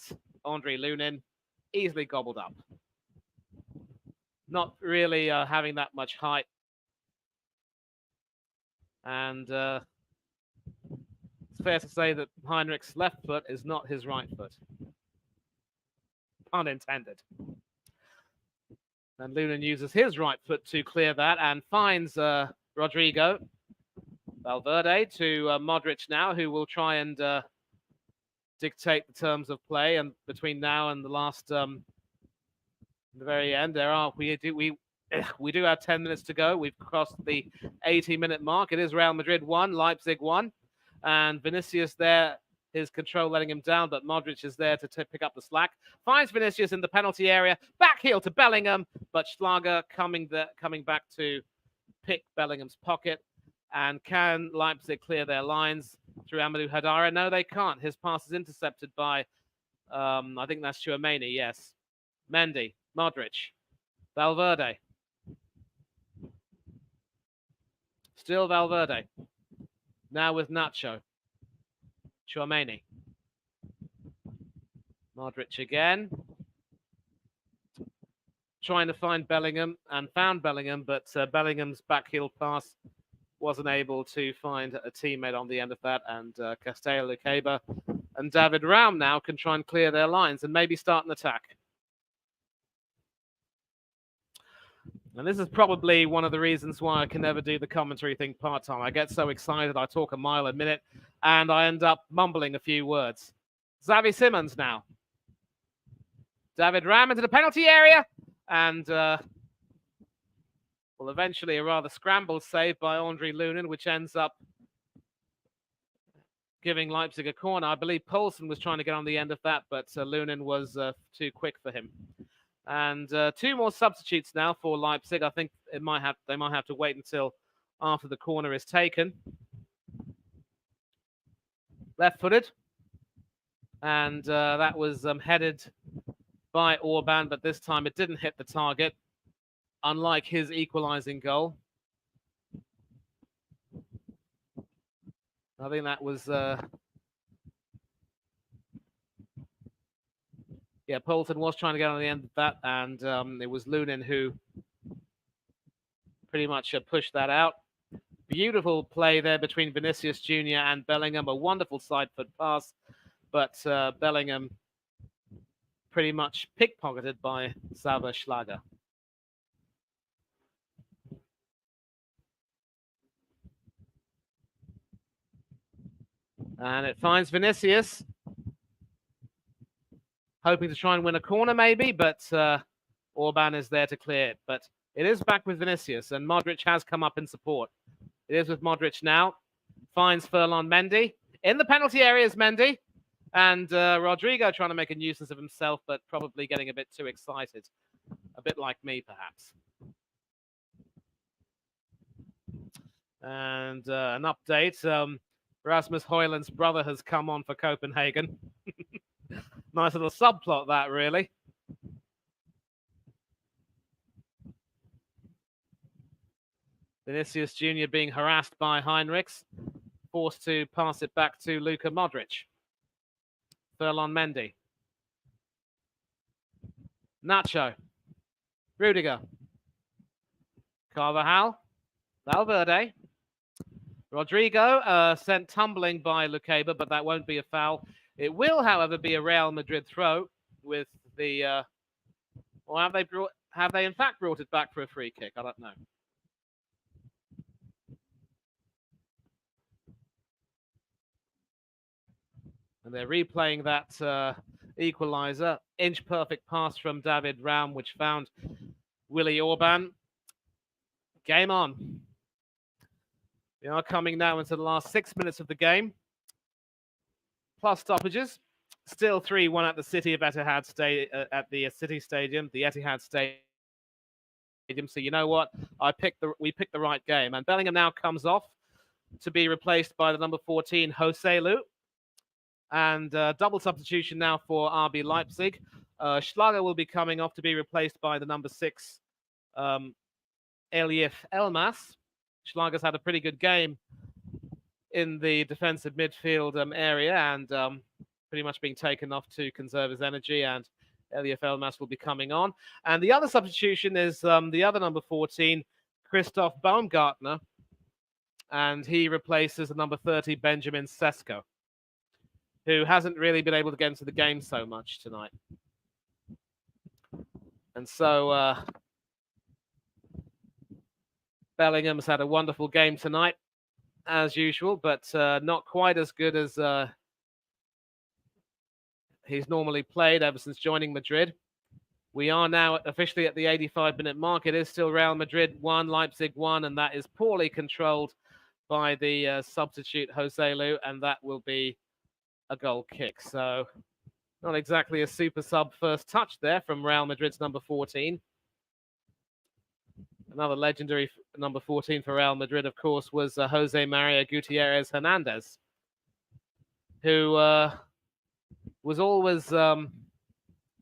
Speaker 1: Andre Lunin, easily gobbled up. Not really having that much height. And it's fair to say that Heinrichs' left foot is not his right foot. Pun intended. And Lunin uses his right foot to clear that and finds Rodrigo Valverde to Modric now, who will try and dictate the terms of play. And between now and the last, the very end, we do have 10 minutes to go. We've crossed the 80-minute mark. It is Real Madrid 1, Leipzig 1. And Vinicius there, his control letting him down, but Modric is there to pick up the slack. Finds Vinicius in the penalty area. Back heel to Bellingham, but Schlager coming back to pick Bellingham's pocket. And can Leipzig clear their lines through Amadou Haidara? No, they can't. His pass is intercepted by, I think that's Tchouaméni, yes. Mendy, Modric, Valverde. Still Valverde. Now with Nacho. Tchouaméni. Modric again. trying to find Bellingham and found Bellingham, but Bellingham's backheel pass wasn't able to find a teammate on the end of that, and Castello Luqueba and David Raum now can try and clear their lines and maybe start an attack. And this is probably one of the reasons why I can never do the commentary thing part-time. I get so excited, I talk a mile a minute, and I end up mumbling a few words. Xavi Simons now. David Raum into the penalty area, and well, eventually a rather scrambled save by Andre Lunin, which ends up giving Leipzig a corner. I believe Poulsen was trying to get on the end of that, but Lunin was too quick for him. And 2 more substitutes now for Leipzig. I think they might have to wait until after the corner is taken. Left-footed, and that was headed by Orban, but this time it didn't hit the target, unlike his equalising goal. I think that was yeah, Poulsen was trying to get on the end of that, and it was Lunin who pretty much pushed that out. Beautiful play there between Vinicius Jr. and Bellingham. A wonderful side foot pass, but Bellingham pretty much pickpocketed by Xavi Schlager. And it finds Vinicius, hoping to try and win a corner maybe, but Orban is there to clear it. But it is back with Vinicius, and Modric has come up in support. It is with Modric now. Finds Ferland Mendy. In the penalty area is Mendy. And Rodrigo trying to make a nuisance of himself, but probably getting a bit too excited. A bit like me, perhaps. And an update. Rasmus Højlund's brother has come on for Copenhagen. Nice little subplot, that, really. Vinicius Jr. being harassed by Heinrichs, forced to pass it back to Luka Modric. Ferland Mendy. Nacho. Rudiger. Carvajal. Valverde. Rodrigo sent tumbling by Luqueba, but that won't be a foul. It will, however, be a Real Madrid throw with the... or have they in fact brought it back for a free kick? I don't know. And they're replaying that equalizer. Inch-perfect pass from David Raum, which found Willy Orban. Game on. We are coming now into the last 6 minutes of the game. Plus stoppages. Still 3-1 at the City of Etihad at the City Stadium, the Etihad Stadium. So you know what? We picked the right game. And Bellingham now comes off to be replaced by the number 14, Joselu. And double substitution now for RB Leipzig. Schlager will be coming off to be replaced by the number 6, Elif Elmas. Schlager's had a pretty good game in the defensive midfield area and pretty much being taken off to conserve his energy, and Elif Elmas will be coming on. And the other substitution is the other number 14, Christoph Baumgartner, and he replaces the number 30, Benjamin Sesko, who hasn't really been able to get into the game so much tonight. And so Bellingham's had a wonderful game tonight, as usual, but not quite as good as he's normally played ever since joining Madrid. We are now officially at the 85-minute mark. It is still Real Madrid 1, Leipzig 1, and that is poorly controlled by the substitute Joselu, and that will be a goal kick. So not exactly a super sub first touch there from Real Madrid's number 14. Another legendary number 14 for Real Madrid, of course, was Jose Maria Gutierrez Hernandez, who was always a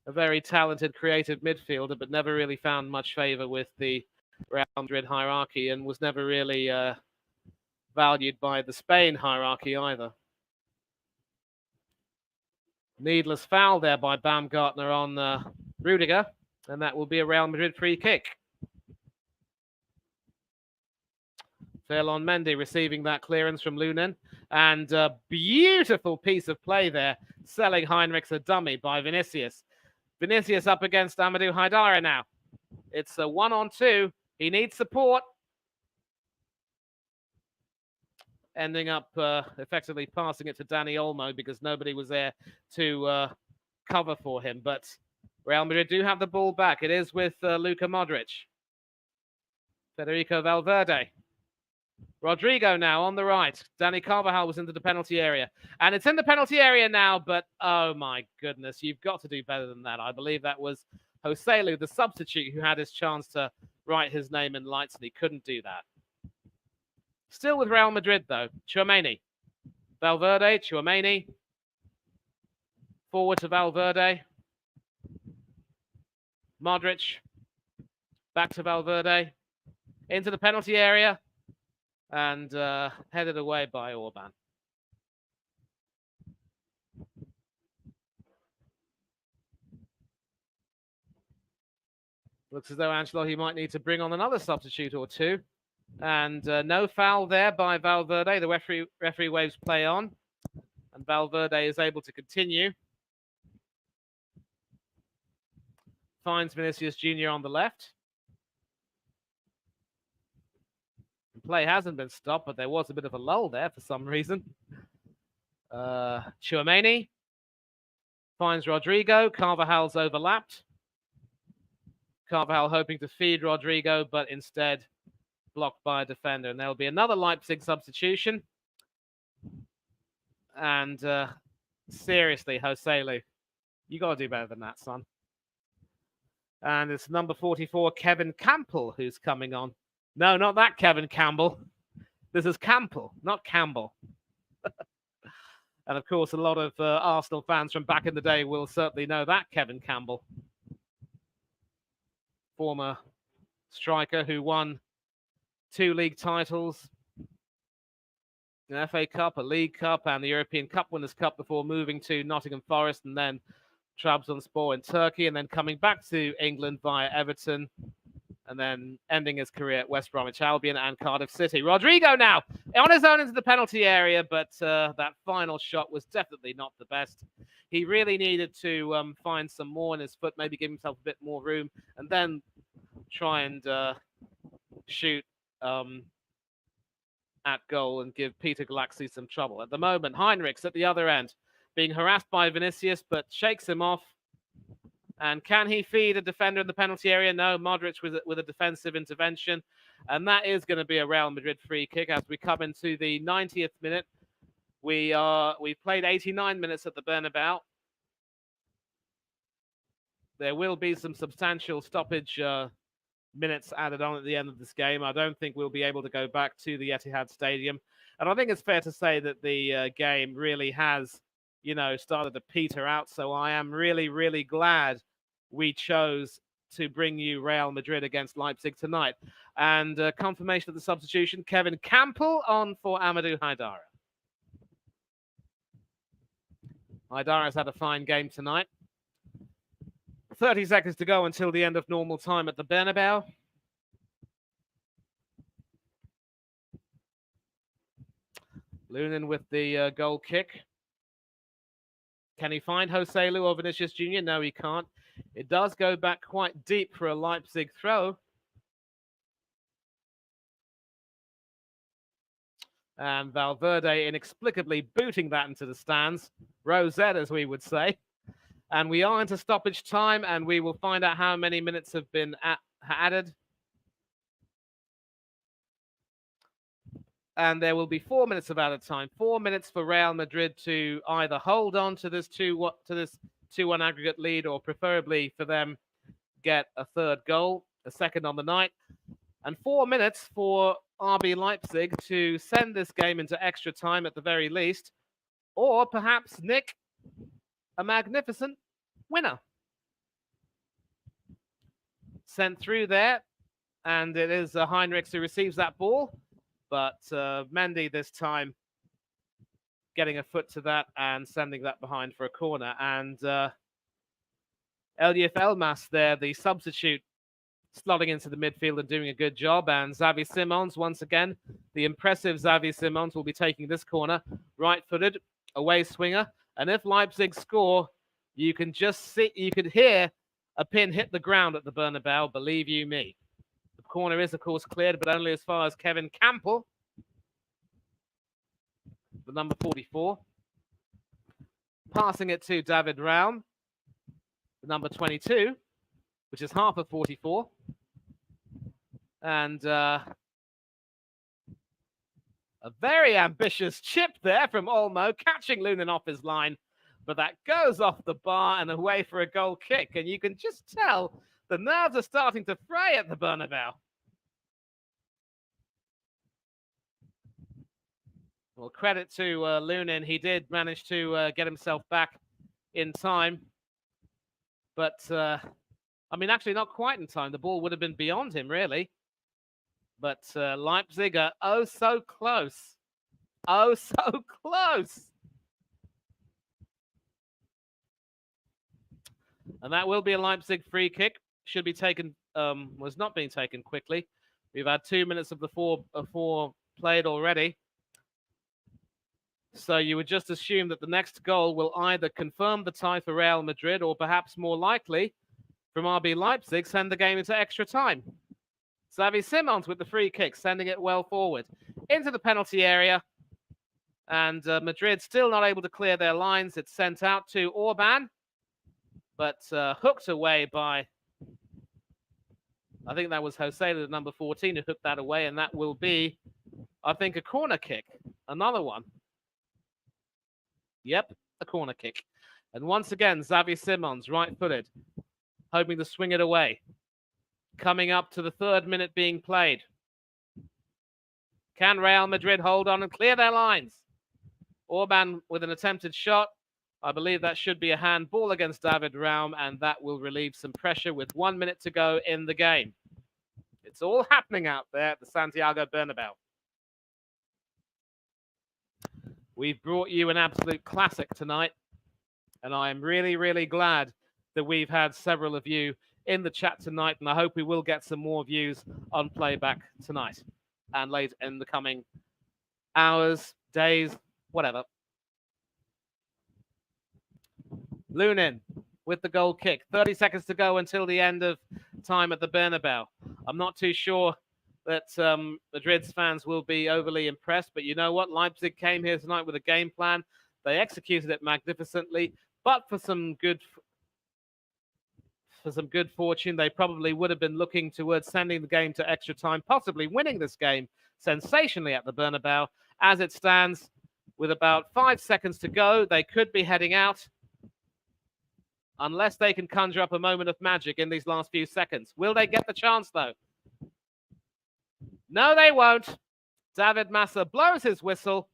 Speaker 1: very talented, creative midfielder, but never really found much favor with the Real Madrid hierarchy and was never really valued by the Spain hierarchy either. Needless foul there by Baumgartner on Rudiger. And that will be a Real Madrid free kick. Ferland Mendy receiving that clearance from Lunin. And a beautiful piece of play there, selling Heinrichs a dummy by Vinicius. Vinicius up against Amadou Haidara now. It's a 1-on-2. He needs support. Ending up effectively passing it to Dani Olmo because nobody was there to cover for him. But Real Madrid do have the ball back. It is with Luka Modric. Federico Valverde. Rodrigo now on the right. Dani Carvajal was into the penalty area. And it's in the penalty area now, but oh my goodness, you've got to do better than that. I believe that was Joselu, the substitute, who had his chance to write his name in lights, and he couldn't do that. Still with Real Madrid, though. Tchouaméni. Valverde, Tchouaméni. Forward to Valverde. Modric. Back to Valverde. Into the penalty area. And headed away by Orban. Looks as though Ancelotti might need to bring on another substitute or two. And no foul there by Valverde. The referee waves play on. And Valverde is able to continue. Finds Vinicius Jr. on the left. The play hasn't been stopped, but there was a bit of a lull there for some reason. Tchouaméni finds Rodrigo. Carvajal's overlapped. Carvajal hoping to feed Rodrigo, but instead blocked by a defender. And there'll be another Leipzig substitution. And seriously, Joselu, you got to do better than that, son. And it's number 44, Kevin Campbell, who's coming on. No, not that Kevin Campbell. This is Campbell, not Campbell. And of course, a lot of Arsenal fans from back in the day will certainly know that Kevin Campbell. Former striker who won 2 league titles, an FA Cup, a League Cup, and the European Cup Winners' Cup before moving to Nottingham Forest and then Trabzonspor in Turkey, and then coming back to England via Everton, and then ending his career at West Bromwich Albion and Cardiff City. Rodrigo now on his own into the penalty area, but that final shot was definitely not the best. He really needed to find some more in his foot, maybe give himself a bit more room, and then try and shoot at goal and give Peter Galaxy some trouble. At the moment, Heinrichs at the other end, being harassed by Vinicius, but shakes him off. And can he feed a defender in the penalty area? No, Modric with a defensive intervention. And that is going to be a Real Madrid free kick as we come into the 90th minute. We've played 89 minutes at the Bernabeu. There will be some substantial stoppage minutes added on at the end of this game. I don't think we'll be able to go back to the Etihad Stadium. And I think it's fair to say that the game really has, started to peter out. So I am really, really glad we chose to bring you Real Madrid against Leipzig tonight. And confirmation of the substitution, Kevin Campbell on for Amadou Haidara. Haidara's had a fine game tonight. 30 seconds to go until the end of normal time at the Bernabeu. Lunin with the goal kick. Can he find Joselu or Vinicius Jr.? No, he can't. It does go back quite deep for a Leipzig throw. And Valverde inexplicably booting that into the stands. Rosette, as we would say. And we are into stoppage time, and we will find out how many minutes have been added. And there will be 4 minutes of added time. 4 minutes for Real Madrid to either hold on to this 2-1 aggregate lead, or preferably for them get a third goal, a second on the night. And 4 minutes for RB Leipzig to send this game into extra time at the very least, or perhaps nick a magnificent winner. Sent through there, and it is Heinrichs who receives that ball. But Mendy this time getting a foot to that and sending that behind for a corner. And Elif Elmas there, the substitute, slotting into the midfield and doing a good job. And Xavi Simons, once again, the impressive Xavi Simons will be taking this corner, right-footed, away swinger. And if Leipzig score, you can just see, you could hear a pin hit the ground at the Bernabeu, believe you me. The corner is, of course, cleared, but only as far as Kevin Campbell, the number 44. Passing it to David Raum, the number 22, which is half of 44. And a very ambitious chip there from Olmo, catching Lunin off his line. But that goes off the bar and away for a goal kick. And you can just tell the nerves are starting to fray at the Bernabeu. Well, credit to Lunin. He did manage to get himself back in time. But, I mean, actually not quite in time. The ball would have been beyond him, really. But Leipzig are oh so close. Oh, so close. And that will be a Leipzig free kick. Should be taken, was not being taken quickly. We've had 2 minutes of the four played already. So you would just assume that the next goal will either confirm the tie for Real Madrid or perhaps more likely from RB Leipzig send the game into extra time. Xavi Simons with the free kick, sending it well forward into the penalty area. And Madrid still not able to clear their lines. It's sent out to Orban, but hooked away by, I think that was Jose, the number 14, who hooked that away. And that will be, I think, a corner kick. Another one. Yep, a corner kick. And once again, Xavi Simons, right-footed, hoping to swing it away. Coming up to the 3rd minute being played. Can Real Madrid hold on and clear their lines? Orban with an attempted shot. I believe that should be a handball against David Raum, and that will relieve some pressure with 1 minute to go in the game. It's all happening out there at the Santiago Bernabeu. We've brought you an absolute classic tonight, and I am really, really glad that we've had several of you in the chat tonight, and I hope we will get some more views on playback tonight and later in the coming hours, days, whatever. Lunin with the goal kick. 30 seconds to go until the end of time at the Bernabeu. I'm not too sure that Madrid's fans will be overly impressed, but you know what? Leipzig came here tonight with a game plan. They executed it magnificently, but for some good fortune, they probably would have been looking towards sending the game to extra time, possibly winning this game sensationally at the Bernabeu. As it stands, with about 5 seconds to go, they could be heading out, unless they can conjure up a moment of magic in these last few seconds. Will they get the chance, though? No, they won't. David Massa blows his whistle,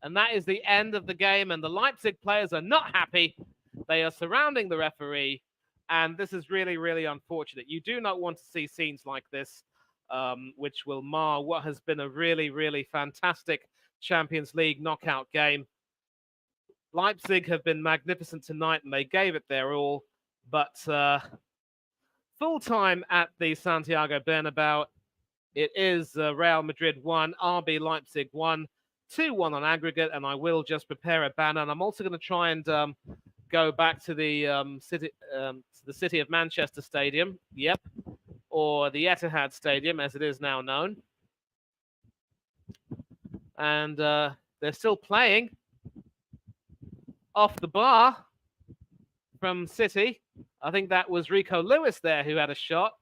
Speaker 1: and that is the end of the game, and the Leipzig players are not happy. They are surrounding the referee, and this is really, really unfortunate. You do not want to see scenes like this, which will mar what has been a really, really fantastic Champions League knockout game. Leipzig have been magnificent tonight, and they gave it their all, but full time at the Santiago Bernabeu, it is Real Madrid 1, RB Leipzig 1, 2-1 on aggregate, and I will just prepare a banner. And I'm also going to try and go back to the City of Manchester Stadium, yep, or the Etihad Stadium, as it is now known. And they're still playing off the bar from City. I think that was Rico Lewis there who had a shot.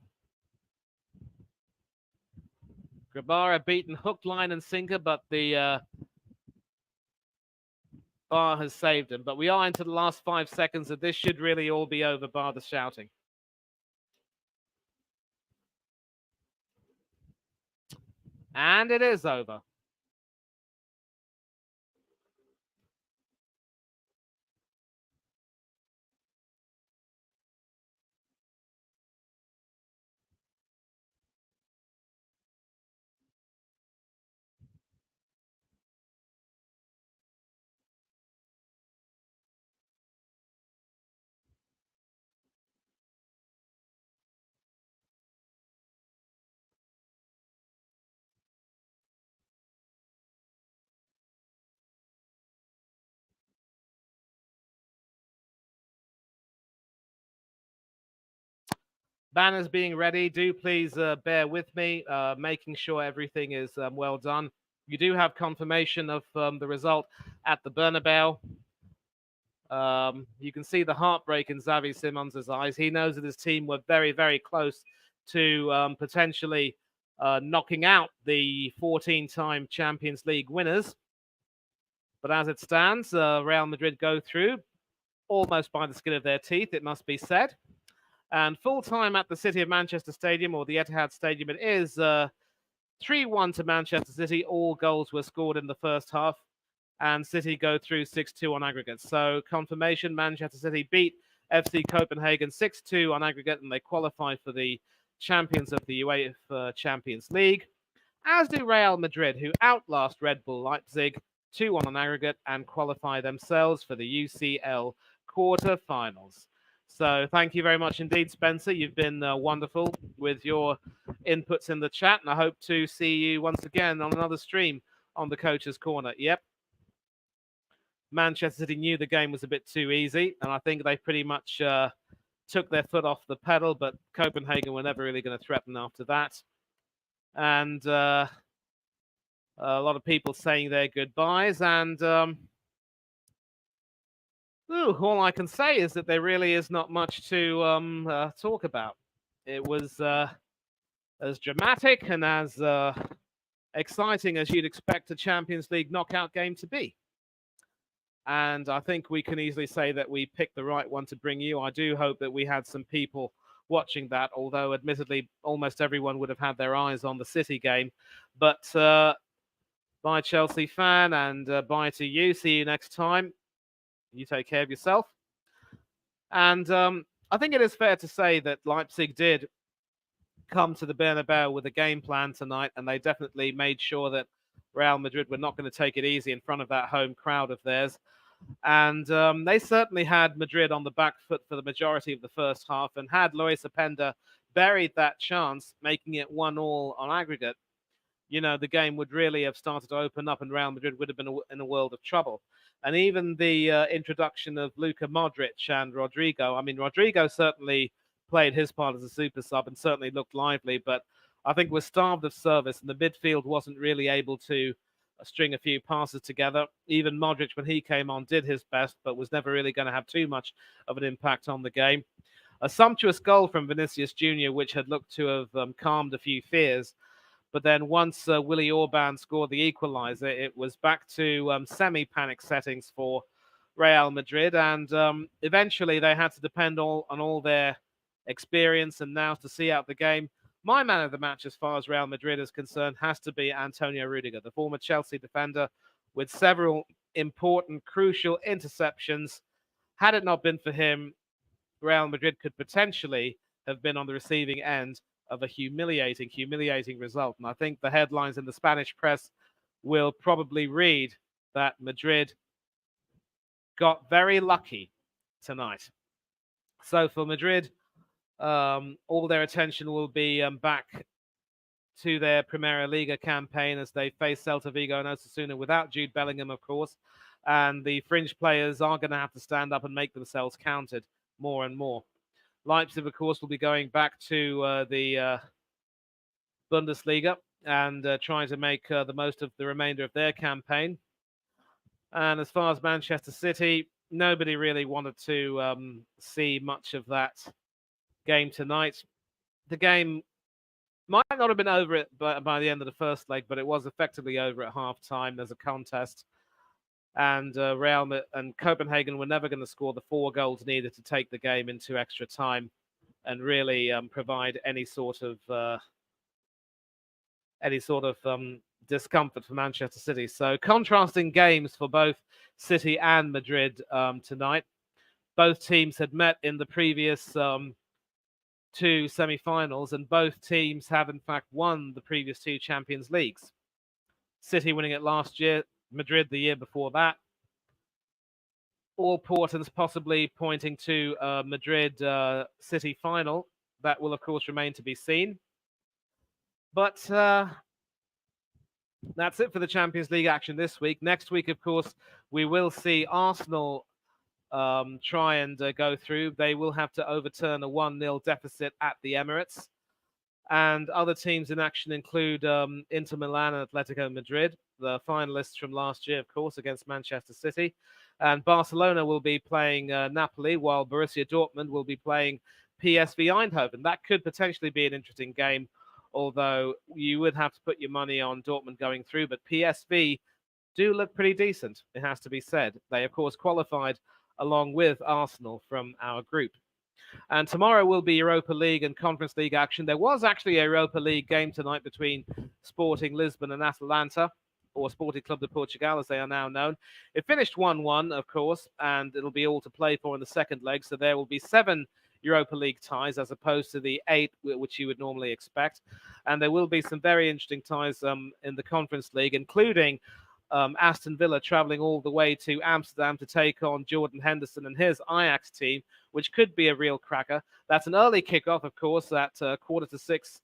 Speaker 1: Grabara beaten hook, line, and sinker, but the bar has saved him. But we are into the last 5 seconds, and this should really all be over, bar the shouting. And it is over. Banners being ready. Do please bear with me, making sure everything is well done. You do have confirmation of the result at the Bernabeu. You can see the heartbreak in Xavi Simons' eyes. He knows that his team were very, very close to potentially knocking out the 14-time Champions League winners. But as it stands, Real Madrid go through almost by the skin of their teeth, it must be said. And full time at the City of Manchester Stadium, or the Etihad Stadium, it is 3-1 to Manchester City. All goals were scored in the first half, and City go through 6-2 on aggregate. So confirmation, Manchester City beat FC Copenhagen 6-2 on aggregate, and they qualify for the champions of the UEFA Champions League, as do Real Madrid, who outlast Red Bull Leipzig 2-1 on aggregate and qualify themselves for the UCL quarter-finals. So thank you very much indeed, Spencer. You've been wonderful with your inputs in the chat, and I hope to see you once again on another stream on the Coach's Corner. Yep. Manchester City knew the game was a bit too easy, and I think they pretty much took their foot off the pedal, but Copenhagen were never really going to threaten after that. And a lot of people saying their goodbyes, and all I can say is that there really is not much to talk about. It was as dramatic and as exciting as you'd expect a Champions League knockout game to be. And I think we can easily say that we picked the right one to bring you. I do hope that we had some people watching that, although admittedly almost everyone would have had their eyes on the City game. But bye, Chelsea fan, and bye to you. See you next time. You take care of yourself. And I think it is fair to say that Leipzig did come to the Bernabeu with a game plan tonight, and they definitely made sure that Real Madrid were not going to take it easy in front of that home crowd of theirs. And they certainly had Madrid on the back foot for the majority of the first half, and had Lois Openda buried that chance, making it 1-1 on aggregate, the game would really have started to open up, and Real Madrid would have been in a world of trouble. And even the introduction of Luka Modric and Rodrigo, I mean, Rodrigo certainly played his part as a super sub and certainly looked lively, but I think was starved of service, and the midfield wasn't really able to string a few passes together. Even Modric, when he came on, did his best, but was never really going to have too much of an impact on the game. A sumptuous goal from Vinicius Jr., which had looked to have calmed a few fears. But then once Willy Orban scored the equalizer, it was back to semi-panic settings for Real Madrid. And eventually they had to depend on all their experience and now to see out the game. My man of the match, as far as Real Madrid is concerned, has to be Antonio Rudiger, the former Chelsea defender, with several important, crucial interceptions. Had it not been for him, Real Madrid could potentially have been on the receiving end of a humiliating result. And I think the headlines in the Spanish press will probably read that Madrid got very lucky tonight. So for Madrid, all their attention will be back to their Primera Liga campaign as they face Celta Vigo and Osasuna without Jude Bellingham, of course. And the fringe players are going to have to stand up and make themselves counted more and more. Leipzig, of course, will be going back to the Bundesliga and trying to make the most of the remainder of their campaign. And as far as Manchester City, nobody really wanted to see much of that game tonight. The game might not have been over it by the end of the first leg, but it was effectively over at half-time. There's a contest. And Real and Copenhagen were never going to score the 4 goals needed to take the game into extra time and really provide any sort of discomfort for Manchester City. So contrasting games for both City and Madrid tonight. Both teams had met in the previous 2 semi-finals, and both teams have in fact won the previous 2 Champions Leagues. City winning it last year, Madrid the year before that. All portents possibly pointing to Madrid City final. That will, of course, remain to be seen. But that's it for the Champions League action this week. Next week, of course, we will see Arsenal try and go through, they will have to overturn a 1-0 deficit at the Emirates. And other teams in action include Inter Milan and Atletico Madrid, the finalists from last year, of course, against Manchester City. And Barcelona will be playing Napoli, while Borussia Dortmund will be playing PSV Eindhoven. That could potentially be an interesting game, although you would have to put your money on Dortmund going through. But PSV do look pretty decent, it has to be said. They, of course, qualified along with Arsenal from our group. And tomorrow will be Europa League and Conference League action. There was actually a Europa League game tonight between Sporting Lisbon and Atalanta, or Sporting Club de Portugal, as they are now known. It finished 1-1, of course, and it'll be all to play for in the second leg. So there will be 7 Europa League ties as opposed to the 8 which you would normally expect. And there will be some very interesting ties in the Conference League, including Aston Villa travelling all the way to Amsterdam to take on Jordan Henderson and his Ajax team, which could be a real cracker. That's an early kickoff, of course, at 5:45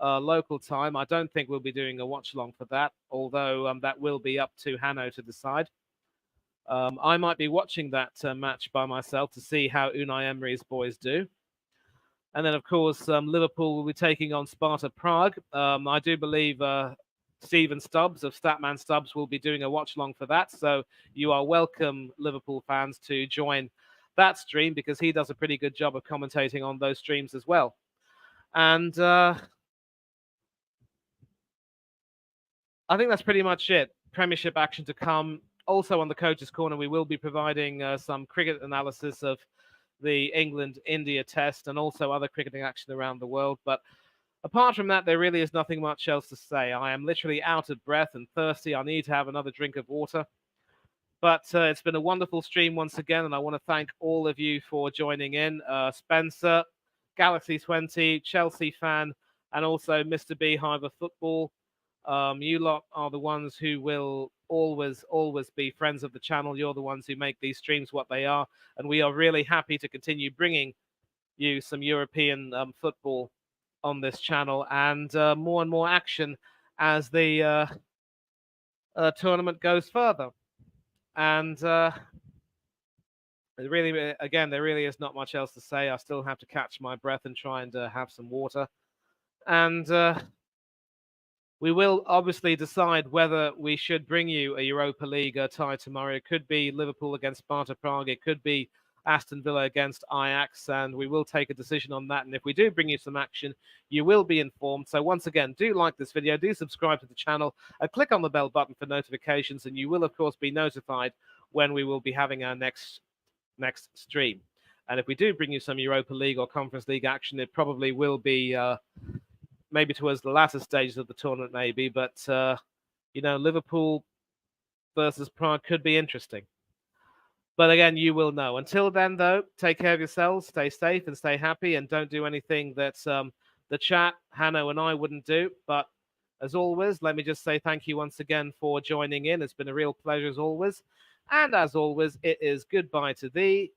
Speaker 1: local time. I don't think we'll be doing a watch-along for that, although that will be up to Hanno to decide. I might be watching that match by myself to see how Unai Emery's boys do. And then, of course, Liverpool will be taking on Sparta Prague. I do believe Stephen Stubbs of Statman Stubbs will be doing a watch-along for that. So you are welcome, Liverpool fans, to join that stream because he does a pretty good job of commentating on those streams as well. And I think that's pretty much it. Premiership action to come. Also on the Coach's Corner, we will be providing some cricket analysis of the England-India test and also other cricketing action around the world. But apart from that, there really is nothing much else to say. I am literally out of breath and thirsty. I need to have another drink of water. But it's been a wonderful stream once again, and I want to thank all of you for joining in. Spencer, Galaxy 20, Chelsea fan, and also Mr. Beehive of Football. You lot are the ones who will always be friends of the channel. You're the ones who make these streams what they are, and we are really happy to continue bringing you some European football on this channel and more action as the tournament goes further. And really, again, there really is not much else to say. I still have to catch my breath and try and have some water. And we will obviously decide whether we should bring you a Europa League tie tomorrow. It could be Liverpool against Sparta Prague. It could be Aston Villa against Ajax, and we will take a decision on that. And if we do bring you some action, you will be informed. So once again, do like this video, do subscribe to the channel, and click on the bell button for notifications, and you will, of course, be notified when we will be having our next stream. And if we do bring you some Europa League or Conference League action, it probably will be maybe towards the latter stages of the tournament, maybe. But, Liverpool versus Prague could be interesting. But again, you will know. Until then, though, take care of yourselves, stay safe and stay happy, and don't do anything that the chat, Hanno and I wouldn't do. But as always, let me just say thank you once again for joining in. It's been a real pleasure as always. And as always, it is goodbye to thee,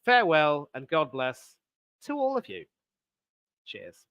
Speaker 1: farewell, and God bless to all of you. Cheers.